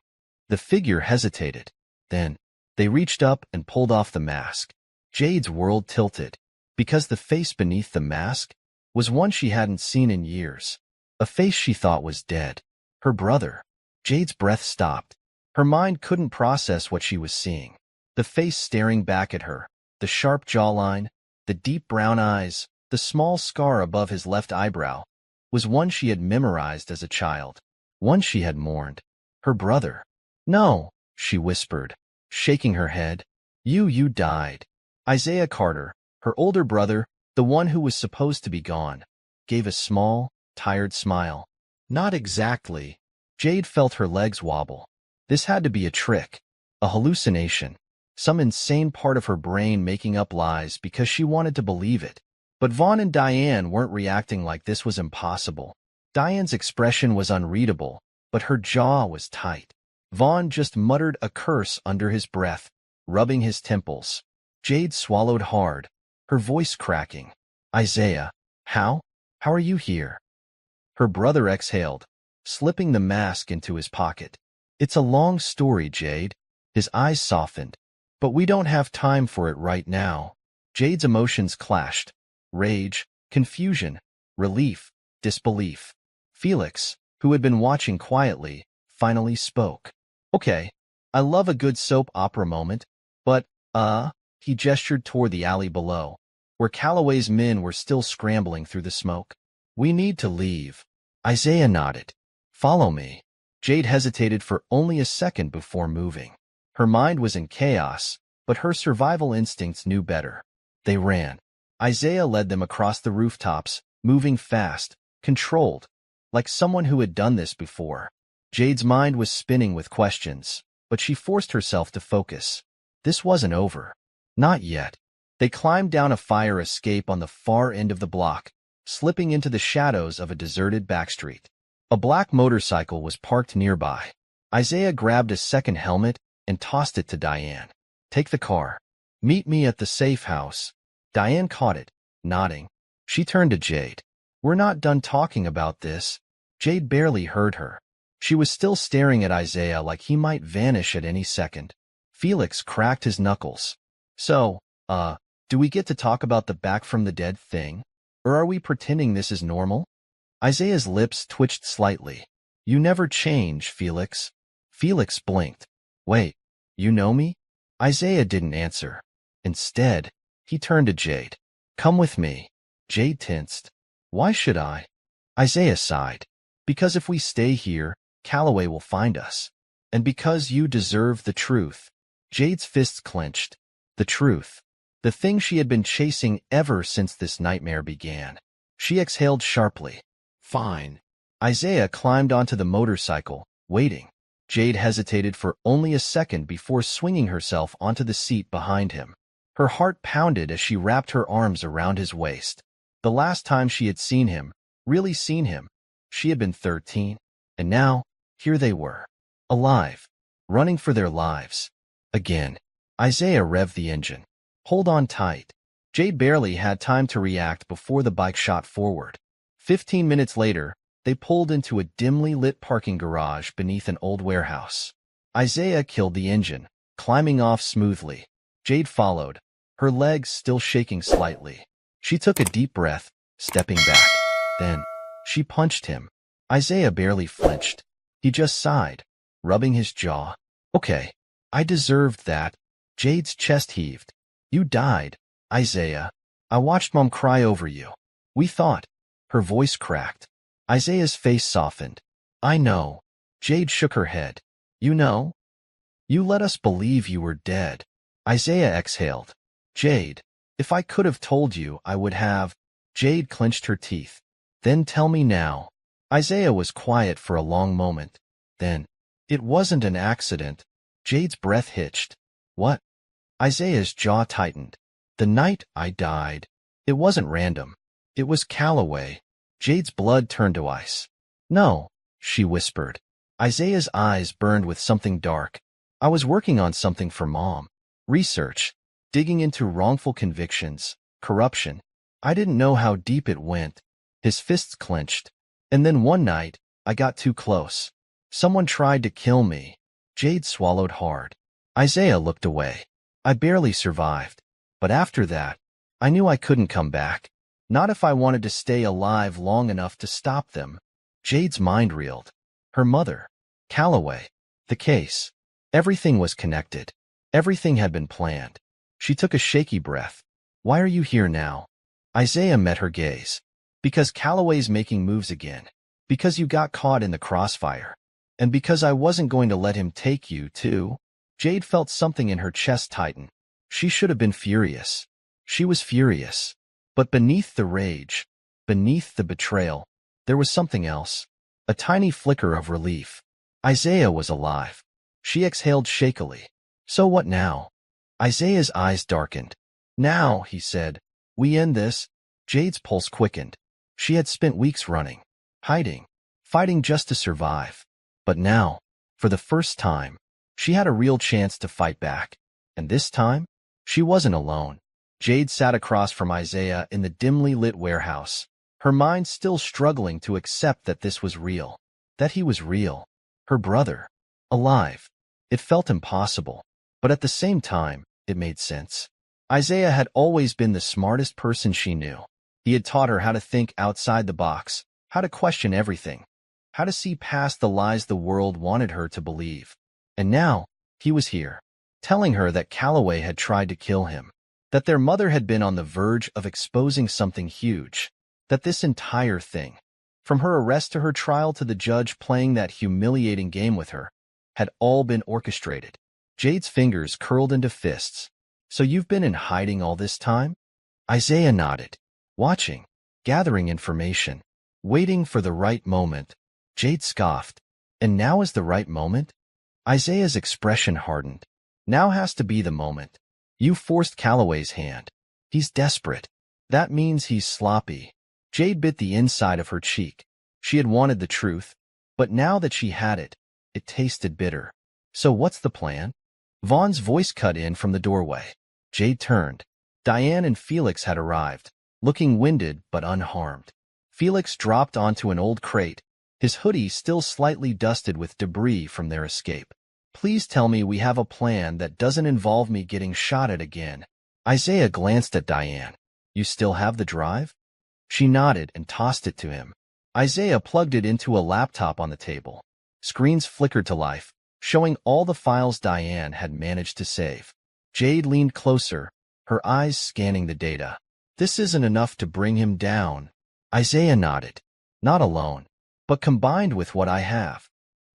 The figure hesitated. Then, they reached up and pulled off the mask. Jade's world tilted, because the face beneath the mask was one she hadn't seen in years. A face she thought was dead. Her brother. Jade's breath stopped. Her mind couldn't process what she was seeing. The face staring back at her, the sharp jawline, the deep brown eyes, the small scar above his left eyebrow, was one she had memorized as a child, one she had mourned. Her brother. No, she whispered, shaking her head. You died. Isaiah Carter, her older brother, the one who was supposed to be gone, gave a small, tired smile. Not exactly. Jade felt her legs wobble. This had to be a trick, a hallucination, some insane part of her brain making up lies because she wanted to believe it. But Vaughn and Diane weren't reacting like this was impossible. Diane's expression was unreadable, but her jaw was tight. Vaughn just muttered a curse under his breath, rubbing his temples. Jade swallowed hard, her voice cracking. Isaiah, how are you here? Her brother exhaled, slipping the mask into his pocket. It's a long story, Jade. His eyes softened. But we don't have time for it right now. Jade's emotions clashed. Rage, confusion, relief, disbelief. Felix, who had been watching quietly, finally spoke. Okay, I love a good soap opera moment, but, he gestured toward the alley below, where Calloway's men were still scrambling through the smoke. We need to leave. Isaiah nodded. Follow me. Jade hesitated for only a second before moving. Her mind was in chaos, but her survival instincts knew better. They ran. Isaiah led them across the rooftops, moving fast, controlled, like someone who had done this before. Jade's mind was spinning with questions, but she forced herself to focus. This wasn't over. Not yet. They climbed down a fire escape on the far end of the block, slipping into the shadows of a deserted backstreet. A black motorcycle was parked nearby. Isaiah grabbed a second helmet and tossed it to Diane. Take the car. Meet me at the safe house. Diane caught it, nodding. She turned to Jade. We're not done talking about this. Jade barely heard her. She was still staring at Isaiah like he might vanish at any second. Felix cracked his knuckles. So, do we get to talk about the back from the dead thing? Or are we pretending this is normal? Isaiah's lips twitched slightly. You never change, Felix. Felix blinked. Wait, you know me? Isaiah didn't answer. Instead, he turned to Jade. Come with me. Jade tensed. Why should I? Isaiah sighed. Because if we stay here, Calloway will find us. And because you deserve the truth. Jade's fists clenched. The truth. The thing she had been chasing ever since this nightmare began. She exhaled sharply. Fine. Isaiah climbed onto the motorcycle, waiting. Jade hesitated for only a second before swinging herself onto the seat behind him. Her heart pounded as she wrapped her arms around his waist. The last time she had seen him, really seen him, she had been 13. And now, here they were. Alive. Running for their lives. Again. Isaiah revved the engine. Hold on tight. Jade barely had time to react before the bike shot forward. 15 minutes later, they pulled into a dimly lit parking garage beneath an old warehouse. Isaiah killed the engine, climbing off smoothly. Jade followed, her legs still shaking slightly. She took a deep breath, stepping back. Then, she punched him. Isaiah barely flinched. He just sighed, rubbing his jaw. Okay, I deserved that. Jade's chest heaved. You died, Isaiah. I watched Mom cry over you. We thought. Her voice cracked. Isaiah's face softened. I know. Jade shook her head. You know? You let us believe you were dead. Isaiah exhaled. Jade, if I could have told you, I would have. Jade clenched her teeth. Then tell me now. Isaiah was quiet for a long moment. Then, it wasn't an accident. Jade's breath hitched. What? Isaiah's jaw tightened. The night I died. It wasn't random. It was Calloway. Jade's blood turned to ice. No, she whispered. Isaiah's eyes burned with something dark. I was working on something for Mom. Research. Digging into wrongful convictions. Corruption. I didn't know how deep it went. His fists clenched. And then one night, I got too close. Someone tried to kill me. Jade swallowed hard. Isaiah looked away. I barely survived. But after that, I knew I couldn't come back. Not if I wanted to stay alive long enough to stop them. Jade's mind reeled. Her mother. Calloway. The case. Everything was connected. Everything had been planned. She took a shaky breath. Why are you here now? Isaiah met her gaze. Because Calloway's making moves again. Because you got caught in the crossfire. And because I wasn't going to let him take you, too. Jade felt something in her chest tighten. She should have been furious. She was furious. But beneath the rage, beneath the betrayal, there was something else. A tiny flicker of relief. Isaiah was alive. She exhaled shakily. So what now? Isaiah's eyes darkened. Now, he said, we end this. Jade's pulse quickened. She had spent weeks running, hiding, fighting just to survive. But now, for the first time, she had a real chance to fight back. And this time, she wasn't alone. Jade sat across from Isaiah in the dimly lit warehouse, her mind still struggling to accept that this was real, that he was real, her brother, alive. It felt impossible, but at the same time, it made sense. Isaiah had always been the smartest person she knew. He had taught her how to think outside the box, how to question everything, how to see past the lies the world wanted her to believe. And now, he was here, telling her that Calloway had tried to kill him, that their mother had been on the verge of exposing something huge, that this entire thing, from her arrest to her trial to the judge playing that humiliating game with her, had all been orchestrated. Jade's fingers curled into fists. So you've been in hiding all this time? Isaiah nodded, watching, gathering information, waiting for the right moment. Jade scoffed. And now is the right moment? Isaiah's expression hardened. Now has to be the moment. You forced Calloway's hand. He's desperate. That means he's sloppy. Jade bit the inside of her cheek. She had wanted the truth, but now that she had it, it tasted bitter. So what's the plan? Vaughn's voice cut in from the doorway. Jade turned. Diane and Felix had arrived, looking winded but unharmed. Felix dropped onto an old crate, his hoodie still slightly dusted with debris from their escape. Please tell me we have a plan that doesn't involve me getting shot at again. Isaiah glanced at Diane. You still have the drive? She nodded and tossed it to him. Isaiah plugged it into a laptop on the table. Screens flickered to life, showing all the files Diane had managed to save. Jade leaned closer, her eyes scanning the data. This isn't enough to bring him down. Isaiah nodded. Not alone, but combined with what I have.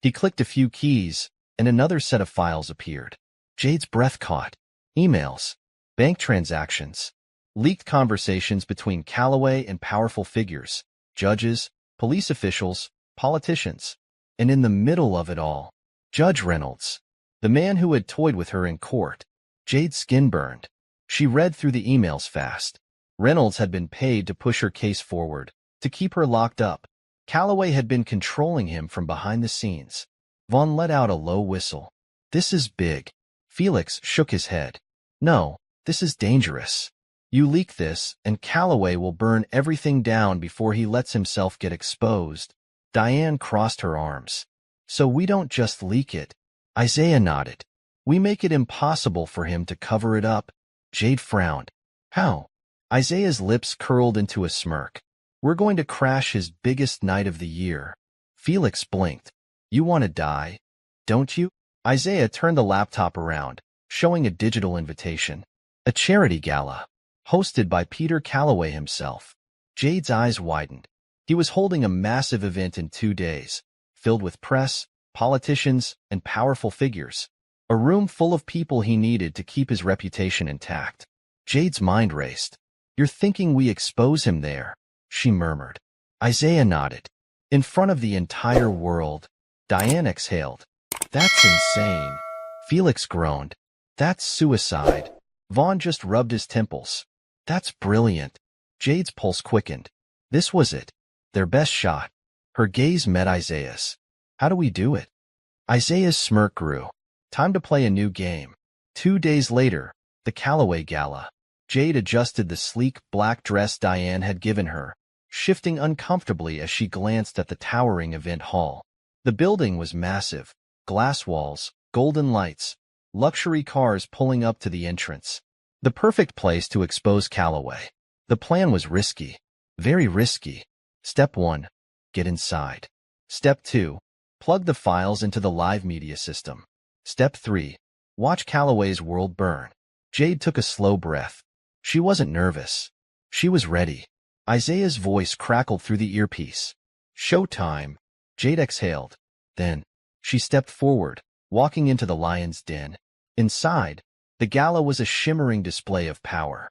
He clicked a few keys, and another set of files appeared. Jade's breath caught. Emails, bank transactions, leaked conversations between Calloway and powerful figures, judges, police officials, politicians. And in the middle of it all, Judge Reynolds, the man who had toyed with her in court. Jade's skin burned. She read through the emails fast. Reynolds had been paid to push her case forward, to keep her locked up. Calloway had been controlling him from behind the scenes. Vaughn let out a low whistle. This is big. Felix shook his head. No, this is dangerous. You leak this, and Calloway will burn everything down before he lets himself get exposed. Diane crossed her arms. So we don't just leak it. Isaiah nodded. We make it impossible for him to cover it up. Jade frowned. How? Isaiah's lips curled into a smirk. We're going to crash his biggest night of the year. Felix blinked. You want to die, don't you? Isaiah turned the laptop around, showing a digital invitation. A charity gala, hosted by Peter Calloway himself. Jade's eyes widened. He was holding a massive event in 2 days, filled with press, politicians, and powerful figures. A room full of people he needed to keep his reputation intact. Jade's mind raced. You're thinking we expose him there, she murmured. Isaiah nodded. In front of the entire world. Diane exhaled. That's insane. Felix groaned. That's suicide. Vaughn just rubbed his temples. That's brilliant. Jade's pulse quickened. This was it. Their best shot. Her gaze met Isaiah's. How do we do it? Isaiah's smirk grew. Time to play a new game. 2 days later, the Calloway Gala. Jade adjusted the sleek black dress Diane had given her, shifting uncomfortably as she glanced at the towering event hall. The building was massive. Glass walls, golden lights, luxury cars pulling up to the entrance. The perfect place to expose Calloway. The plan was risky. Very risky. Step 1. Get inside. Step 2. Plug the files into the live media system. Step 3. Watch Calloway's world burn. Jade took a slow breath. She wasn't nervous. She was ready. Isaiah's voice crackled through the earpiece. Showtime. Jade exhaled. Then, She stepped forward, walking into the lion's den. Inside, the gala was a shimmering display of power.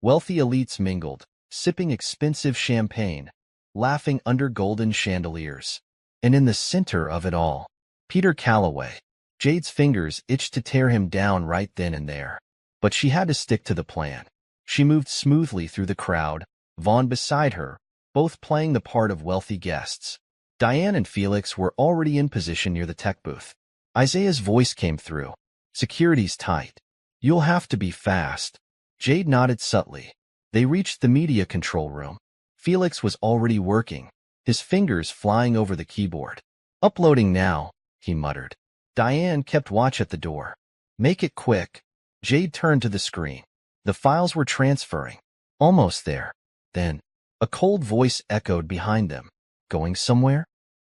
Wealthy elites mingled, sipping expensive champagne, laughing under golden chandeliers. And in the center of it all, Peter Calloway. Jade's fingers itched to tear him down right then and there. But she had to stick to the plan. She moved smoothly through the crowd, Vaughn beside her, both playing the part of wealthy guests. Diane and Felix were already in position near the tech booth. Isaiah's voice came through. Security's tight. You'll have to be fast. Jade nodded subtly. They reached the media control room. Felix was already working, his fingers flying over the keyboard. Uploading now, he muttered. Diane kept watch at the door. Make it quick. Jade turned to the screen. The files were transferring. Almost there. Then, a cold voice echoed behind them. Going somewhere?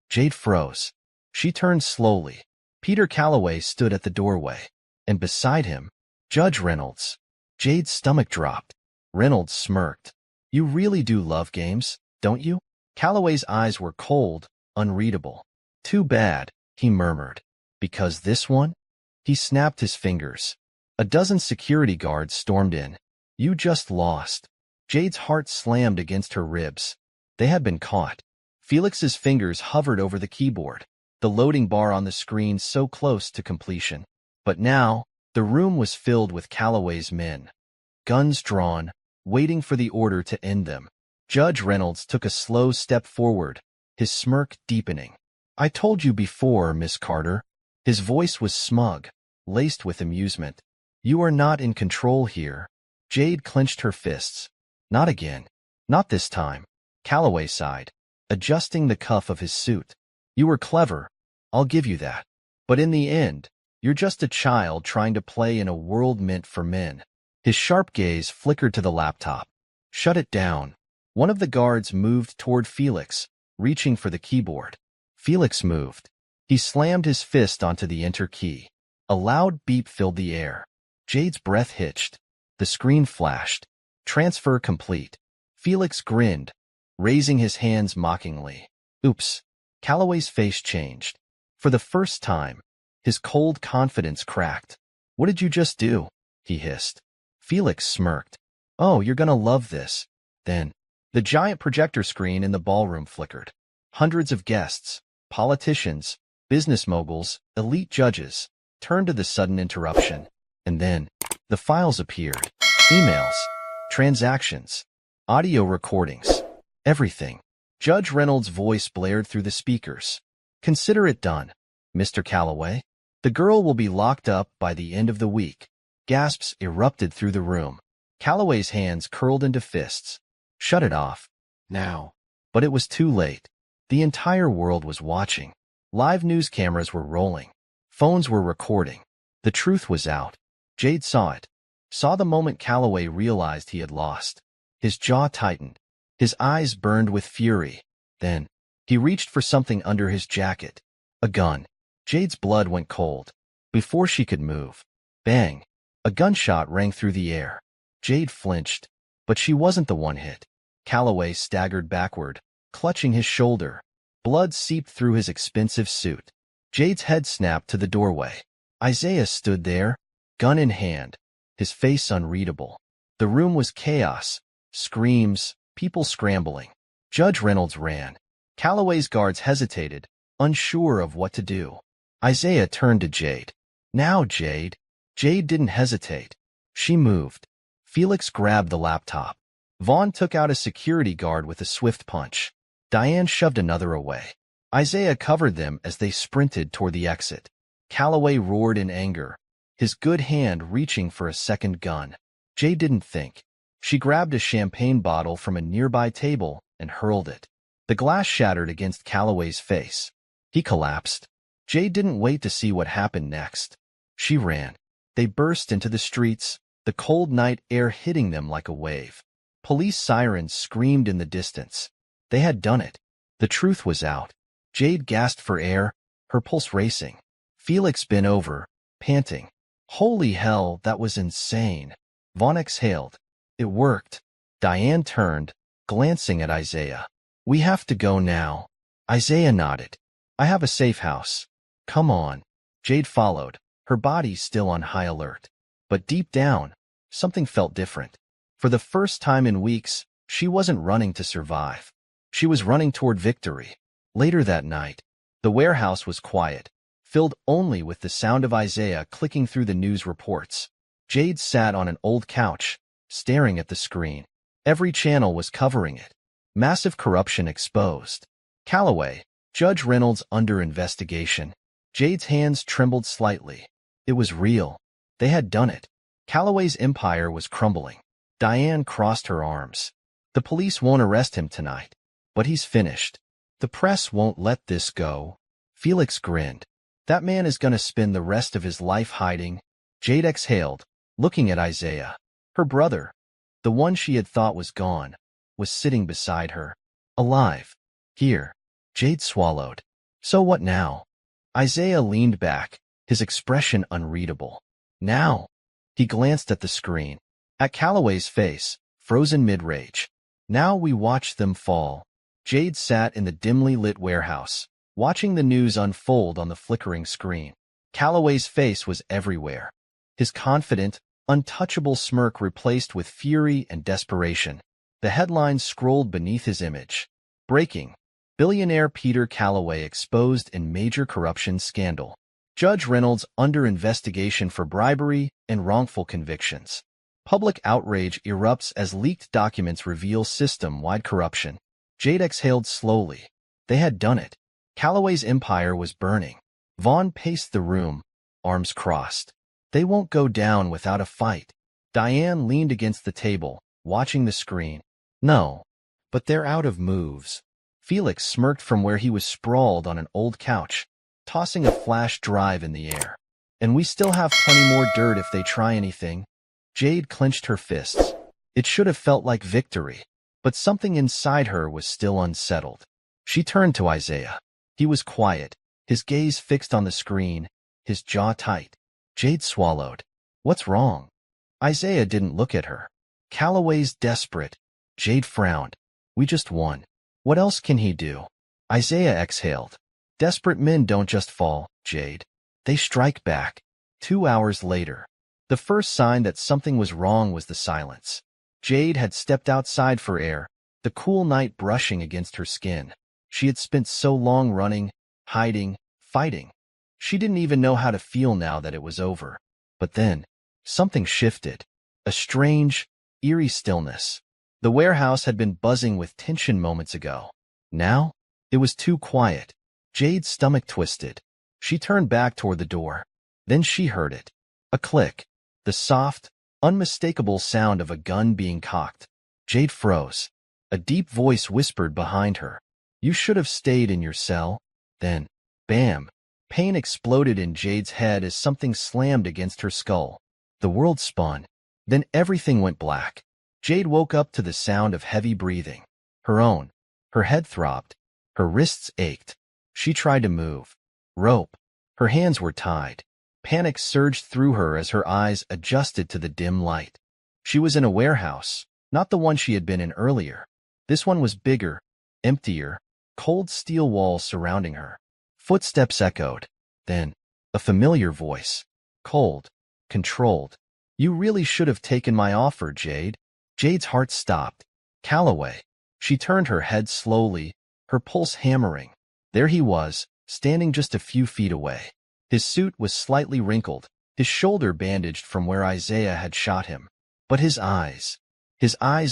Jade froze. She turned slowly. Peter Calloway stood at the doorway. And beside him, Judge Reynolds. Jade's stomach dropped. Reynolds smirked. You really do love games, don't you? Calloway's eyes were cold, unreadable. Too bad, he murmured. Because this one? He snapped his fingers. A dozen security guards stormed in. You just lost. Jade's heart slammed against her ribs. They had been caught. Felix's fingers hovered over the keyboard, the loading bar on the screen so close to completion. But now, the room was filled with Calloway's men. Guns drawn, waiting for the order to end them. Judge Reynolds took a slow step forward, his smirk deepening. I told you before, Miss Carter. His voice was smug, laced with amusement. You are not in control here. Jade clenched her fists. Not again. Not this time. Calloway sighed, adjusting the cuff of his suit. You were clever. I'll give you that. But in the end, you're just a child trying to play in a world meant for men. His sharp gaze flickered to the laptop. Shut it down. One of the guards moved toward Felix, reaching for the keyboard. Felix moved. He slammed his fist onto the enter key. A loud beep filled the air. Jade's breath hitched. The screen flashed. Transfer complete. Felix grinned, raising his hands mockingly. Oops. Calloway's face changed. For the first time, his cold confidence cracked. What did you just do? He hissed. Felix smirked. Oh, you're gonna love this. Then, the giant projector screen in the ballroom flickered. Hundreds of guests, politicians, business moguls, elite judges, turned to the sudden interruption. And then, the files appeared. Emails, transactions, audio recordings, everything. Judge Reynolds' voice blared through the speakers. Consider it done, Mr. Calloway. The girl will be locked up by the end of the week. Gasps erupted through the room. Calloway's hands curled into fists. Shut it off. Now. But it was too late. The entire world was watching. Live news cameras were rolling. Phones were recording. The truth was out. Jade saw it. Saw the moment Calloway realized he had lost. His jaw tightened. His eyes burned with fury. Then, he reached for something under his jacket. A gun. Jade's blood went cold. Before she could move. Bang. A gunshot rang through the air. Jade flinched. But she wasn't the one hit. Calloway staggered backward, clutching his shoulder. Blood seeped through his expensive suit. Jade's head snapped to the doorway. Isaiah stood there, gun in hand, his face unreadable. The room was chaos. Screams, people scrambling. Judge Reynolds ran. Calloway's guards hesitated, unsure of what to do. Isaiah turned to Jade. Now, Jade. Jade didn't hesitate. She moved. Felix grabbed the laptop. Vaughn took out a security guard with a swift punch. Diane shoved another away. Isaiah covered them as they sprinted toward the exit. Calloway roared in anger, his good hand reaching for a second gun. Jade didn't think. She grabbed a champagne bottle from a nearby table and hurled it. The glass shattered against Calloway's face. He collapsed. Jade didn't wait to see what happened next. She ran. They burst into the streets, the cold night air hitting them like a wave. Police sirens screamed in the distance. They had done it. The truth was out. Jade gasped for air, her pulse racing. Felix bent over, panting. Holy hell, that was insane. Vaughn exhaled. It worked. Diane turned, glancing at Isaiah. We have to go now. Isaiah nodded. I have a safe house. Come on. Jade followed, her body still on high alert. But deep down, something felt different. For the first time in weeks, she wasn't running to survive. She was running toward victory. Later that night, the warehouse was quiet, filled only with the sound of Isaiah clicking through the news reports. Jade sat on an old couch, staring at the screen. Every channel was covering it. Massive corruption exposed. Calloway, Judge Reynolds under investigation. Jade's hands trembled slightly. It was real. They had done it. Calloway's empire was crumbling. Diane crossed her arms. The police won't arrest him tonight, but he's finished. The press won't let this go. Felix grinned. That man is going to spend the rest of his life hiding. Jade exhaled, looking at Isaiah. Her brother, the one she had thought was gone, was sitting beside her. Alive. Here. Jade swallowed. So what now? Isaiah leaned back, his expression unreadable. Now. He glanced at the screen. At Calloway's face, frozen mid-rage. Now we watch them fall. Jade sat in the dimly lit warehouse, watching the news unfold on the flickering screen. Calloway's face was everywhere. His confident, untouchable smirk replaced with fury and desperation. The headlines scrolled beneath his image. Breaking. Billionaire Peter Calloway exposed in major corruption scandal. Judge Reynolds under investigation for bribery and wrongful convictions. Public outrage erupts as leaked documents reveal system-wide corruption. Jade exhaled slowly. They had done it. Calloway's empire was burning. Vaughn paced the room, arms crossed. They won't go down without a fight. Diane leaned against the table, watching the screen. No, but they're out of moves. Felix smirked from where he was sprawled on an old couch, tossing a flash drive in the air. And we still have plenty more dirt if they try anything. Jade clenched her fists. It should have felt like victory, but something inside her was still unsettled. She turned to Isaiah. He was quiet, his gaze fixed on the screen, his jaw tight. Jade swallowed. What's wrong? Isaiah didn't look at her. Calloway's desperate. Jade frowned. We just won. What else can he do? Isaiah exhaled. Desperate men don't just fall, Jade. They strike back. 2 hours later. The first sign that something was wrong was the silence. Jade had stepped outside for air, the cool night brushing against her skin. She had spent so long running, hiding, fighting. She didn't even know how to feel now that it was over. But then, something shifted. A strange, eerie stillness. The warehouse had been buzzing with tension moments ago. Now, it was too quiet. Jade's stomach twisted. She turned back toward the door. Then she heard it. A click. The soft, unmistakable sound of a gun being cocked. Jade froze. A deep voice whispered behind her. You should have stayed in your cell. Then, bam. Pain exploded in Jade's head as something slammed against her skull. The world spun. Then everything went black. Jade woke up to the sound of heavy breathing. Her own. Her head throbbed. Her wrists ached. She tried to move. Rope. Her hands were tied. Panic surged through her as her eyes adjusted to the dim light. She was in a warehouse, not the one she had been in earlier. This one was bigger, emptier, cold steel walls surrounding her. Footsteps echoed. Then, a familiar voice. Cold. Controlled. You really should have taken my offer, Jade. Jade's heart stopped. Calloway. She turned her head slowly, her pulse hammering. There he was, standing just a few feet away. His suit was slightly wrinkled, his shoulder bandaged from where Isaiah had shot him. But his eyes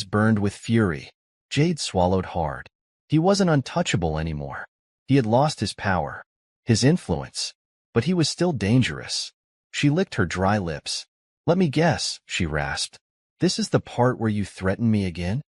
burned with fury. Jade swallowed hard. He wasn't untouchable anymore. He had lost his power, his influence, but he was still dangerous. She licked her dry lips. Let me guess, she rasped. This is the part where you threaten me again?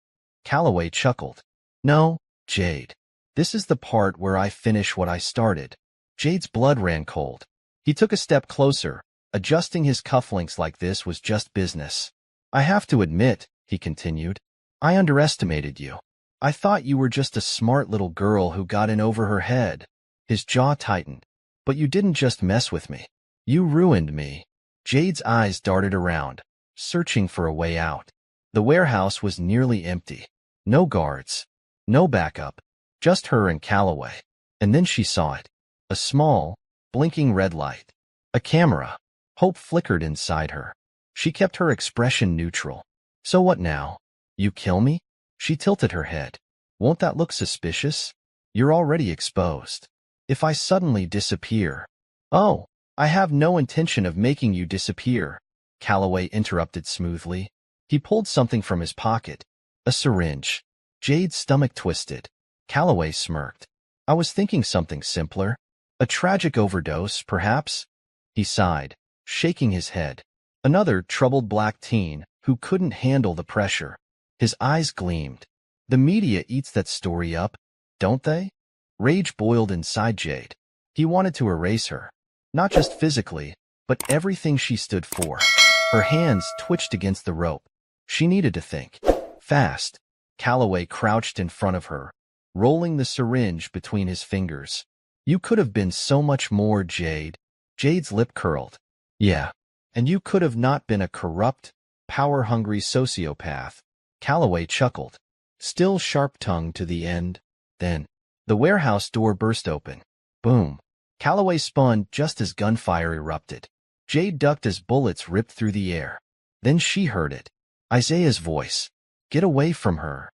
Calloway chuckled. No, Jade. This is the part where I finish what I started. Jade's blood ran cold. He took a step closer. Adjusting his cufflinks like this was just business. I have to admit, he continued, I underestimated you. I thought you were just a smart little girl who got in over her head. His jaw tightened. But you didn't just mess with me. You ruined me. Jade's eyes darted around, searching for a way out. The warehouse was nearly empty. No guards. No backup. Just her and Calloway. And then she saw it. A small, Blinking red light. A camera. Hope flickered inside her. She kept her expression neutral. So what now? You kill me? She tilted her head. Won't that look suspicious? You're already exposed. If I suddenly disappear. Oh, I have no intention of making you disappear, Calloway interrupted smoothly. He pulled something from his pocket. A syringe. Jade's stomach twisted. Calloway smirked. I was thinking something simpler. A tragic overdose, perhaps? He sighed, shaking his head. Another troubled black teen who couldn't handle the pressure. His eyes gleamed. The media eats that story up, don't they? Rage boiled inside Jade. He wanted to erase her. Not just physically, but everything she stood for. Her hands twitched against the rope. She needed to think. Fast. Calloway crouched in front of her, rolling the syringe between his fingers. You could have been so much more, Jade. Jade's lip curled. Yeah. And you could have not been a corrupt, power-hungry sociopath. Calloway chuckled, still sharp-tongued to the end. Then, the warehouse door burst open. Boom. Calloway spun just as gunfire erupted. Jade ducked as bullets ripped through the air. Then she heard it. Isaiah's voice. Get away from her.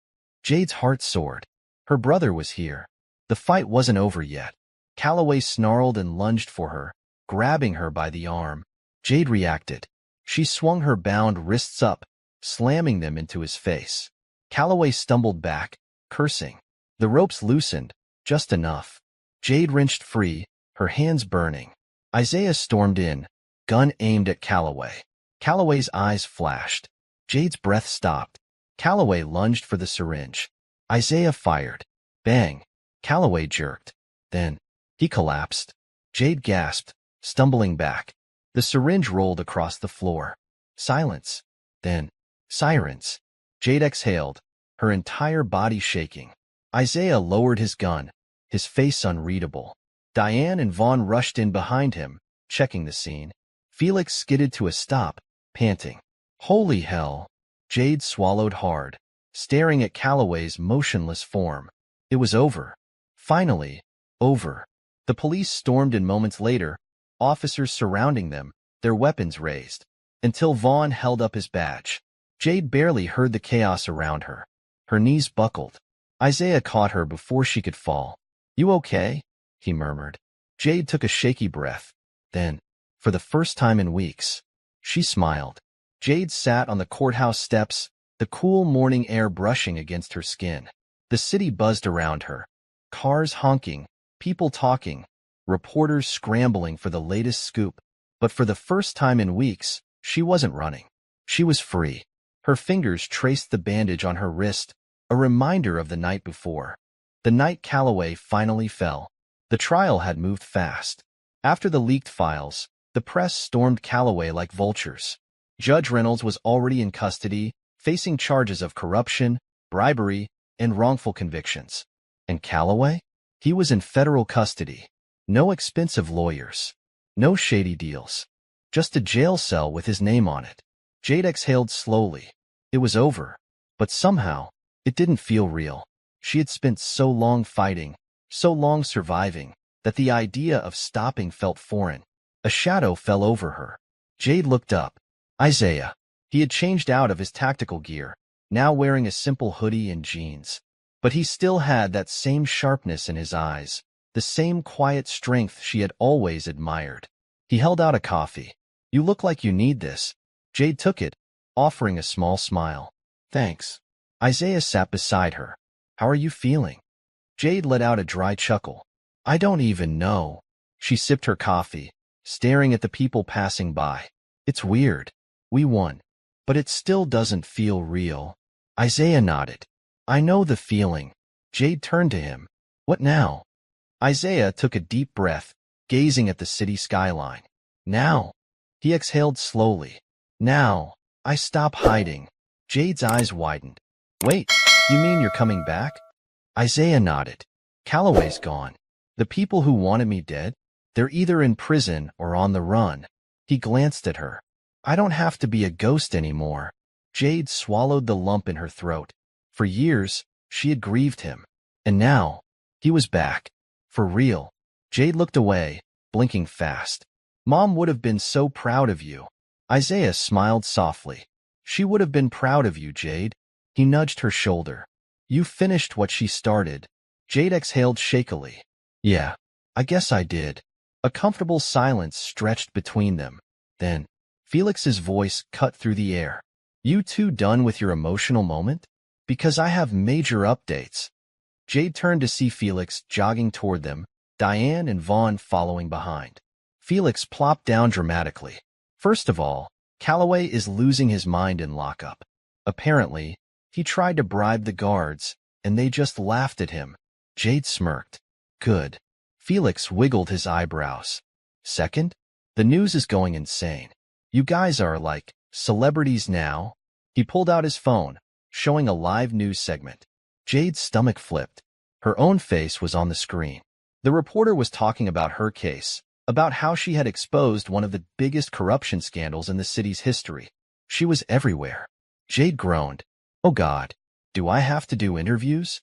Jade's heart soared. Her brother was here. The fight wasn't over yet. Calloway snarled and lunged for her, grabbing her by the arm. Jade reacted. She swung her bound wrists up, slamming them into his face. Calloway stumbled back, cursing. The ropes loosened, just enough. Jade wrenched free, her hands burning. Isaiah stormed in, gun aimed at Calloway. Calloway's eyes flashed. Jade's breath stopped. Calloway lunged for the syringe. Isaiah fired. Bang. Calloway jerked. Then, he collapsed. Jade gasped, stumbling back. The syringe rolled across the floor. Silence. Then, sirens. Jade exhaled, her entire body shaking. Isaiah lowered his gun, his face unreadable. Diane and Vaughn rushed in behind him, checking the scene. Felix skidded to a stop, panting. Holy hell! Jade swallowed hard, staring at Calloway's motionless form. It was over. Finally, over. The police stormed in moments later, officers surrounding them, their weapons raised, until Vaughn held up his badge. Jade barely heard the chaos around her. Her knees buckled. Isaiah caught her before she could fall. You okay? He murmured. Jade took a shaky breath. Then, for the first time in weeks, she smiled. Jade sat on the courthouse steps, the cool morning air brushing against her skin. The city buzzed around her. Cars honking, people talking, reporters scrambling for the latest scoop. But for the first time in weeks, she wasn't running. She was free. Her fingers traced the bandage on her wrist, a reminder of the night before. The night Calloway finally fell. The trial had moved fast. After the leaked files, the press stormed Calloway like vultures. Judge Reynolds was already in custody, facing charges of corruption, bribery, and wrongful convictions. And Calloway? He was in federal custody. No expensive lawyers. No shady deals. Just a jail cell with his name on it. Jade exhaled slowly. It was over. But somehow, it didn't feel real. She had spent so long fighting, so long surviving, that the idea of stopping felt foreign. A shadow fell over her. Jade looked up. Isaiah. He had changed out of his tactical gear, now wearing a simple hoodie and jeans. But he still had that same sharpness in his eyes, the same quiet strength she had always admired. He held out a coffee. You look like you need this. Jade took it, offering a small smile. Thanks. Isaiah sat beside her. How are you feeling? Jade let out a dry chuckle. I don't even know. She sipped her coffee, staring at the people passing by. It's weird. We won. But it still doesn't feel real. Isaiah nodded. I know the feeling. Jade turned to him. What now? Isaiah took a deep breath, gazing at the city skyline. Now. He exhaled slowly. Now. I stop hiding. Jade's eyes widened. Wait, you mean you're coming back? Isaiah nodded. Calloway's gone. The people who wanted me dead? They're either in prison or on the run. He glanced at her. I don't have to be a ghost anymore. Jade swallowed the lump in her throat. For years, she had grieved him. And now, he was back. For real. Jade looked away, blinking fast. Mom would have been so proud of you. Isaiah smiled softly. She would have been proud of you, Jade. He nudged her shoulder. You finished what she started. Jade exhaled shakily. Yeah, I guess I did. A comfortable silence stretched between them. Then, Felix's voice cut through the air. You two done with your emotional moment? Because I have major updates. Jade turned to see Felix jogging toward them, Diane and Vaughn following behind. Felix plopped down dramatically. First of all, Calloway is losing his mind in lockup. Apparently, he tried to bribe the guards, and they just laughed at him. Jade smirked. Good. Felix wiggled his eyebrows. Second, the news is going insane. You guys are like celebrities now. He pulled out his phone, showing a live news segment. Jade's stomach flipped. Her own face was on the screen. The reporter was talking about her case, about how she had exposed one of the biggest corruption scandals in the city's history. She was everywhere. Jade groaned. Oh God, do I have to do interviews?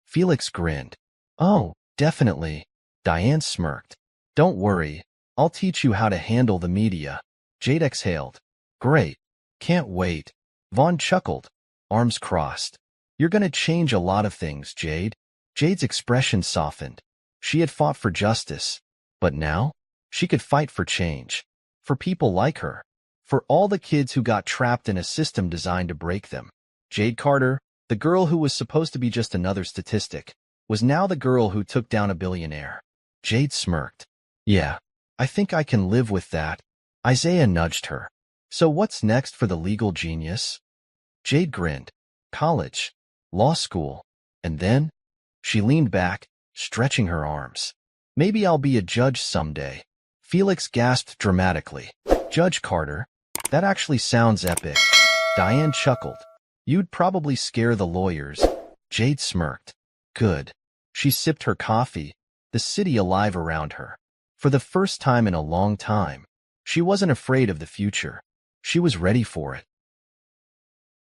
Felix grinned. Oh, definitely. Diane smirked. Don't worry, I'll teach you how to handle the media. Jade exhaled. Great. Can't wait. Vaughn chuckled, arms crossed. You're gonna change a lot of things, Jade. Jade's expression softened. She had fought for justice, but now she could fight for change. For people like her. For all the kids who got trapped in a system designed to break them. Jade Carter, the girl who was supposed to be just another statistic, was now the girl who took down a billionaire. Jade smirked. Yeah, I think I can live with that. Isaiah nudged her. So what's next for the legal genius? Jade grinned. College. Law school. And then? She leaned back, stretching her arms. Maybe I'll be a judge someday. Felix gasped dramatically. Judge Carter? That actually sounds epic. Diane chuckled. You'd probably scare the lawyers. Jade smirked. Good. She sipped her coffee, the city alive around her. For the first time in a long time, she wasn't afraid of the future. She was ready for it.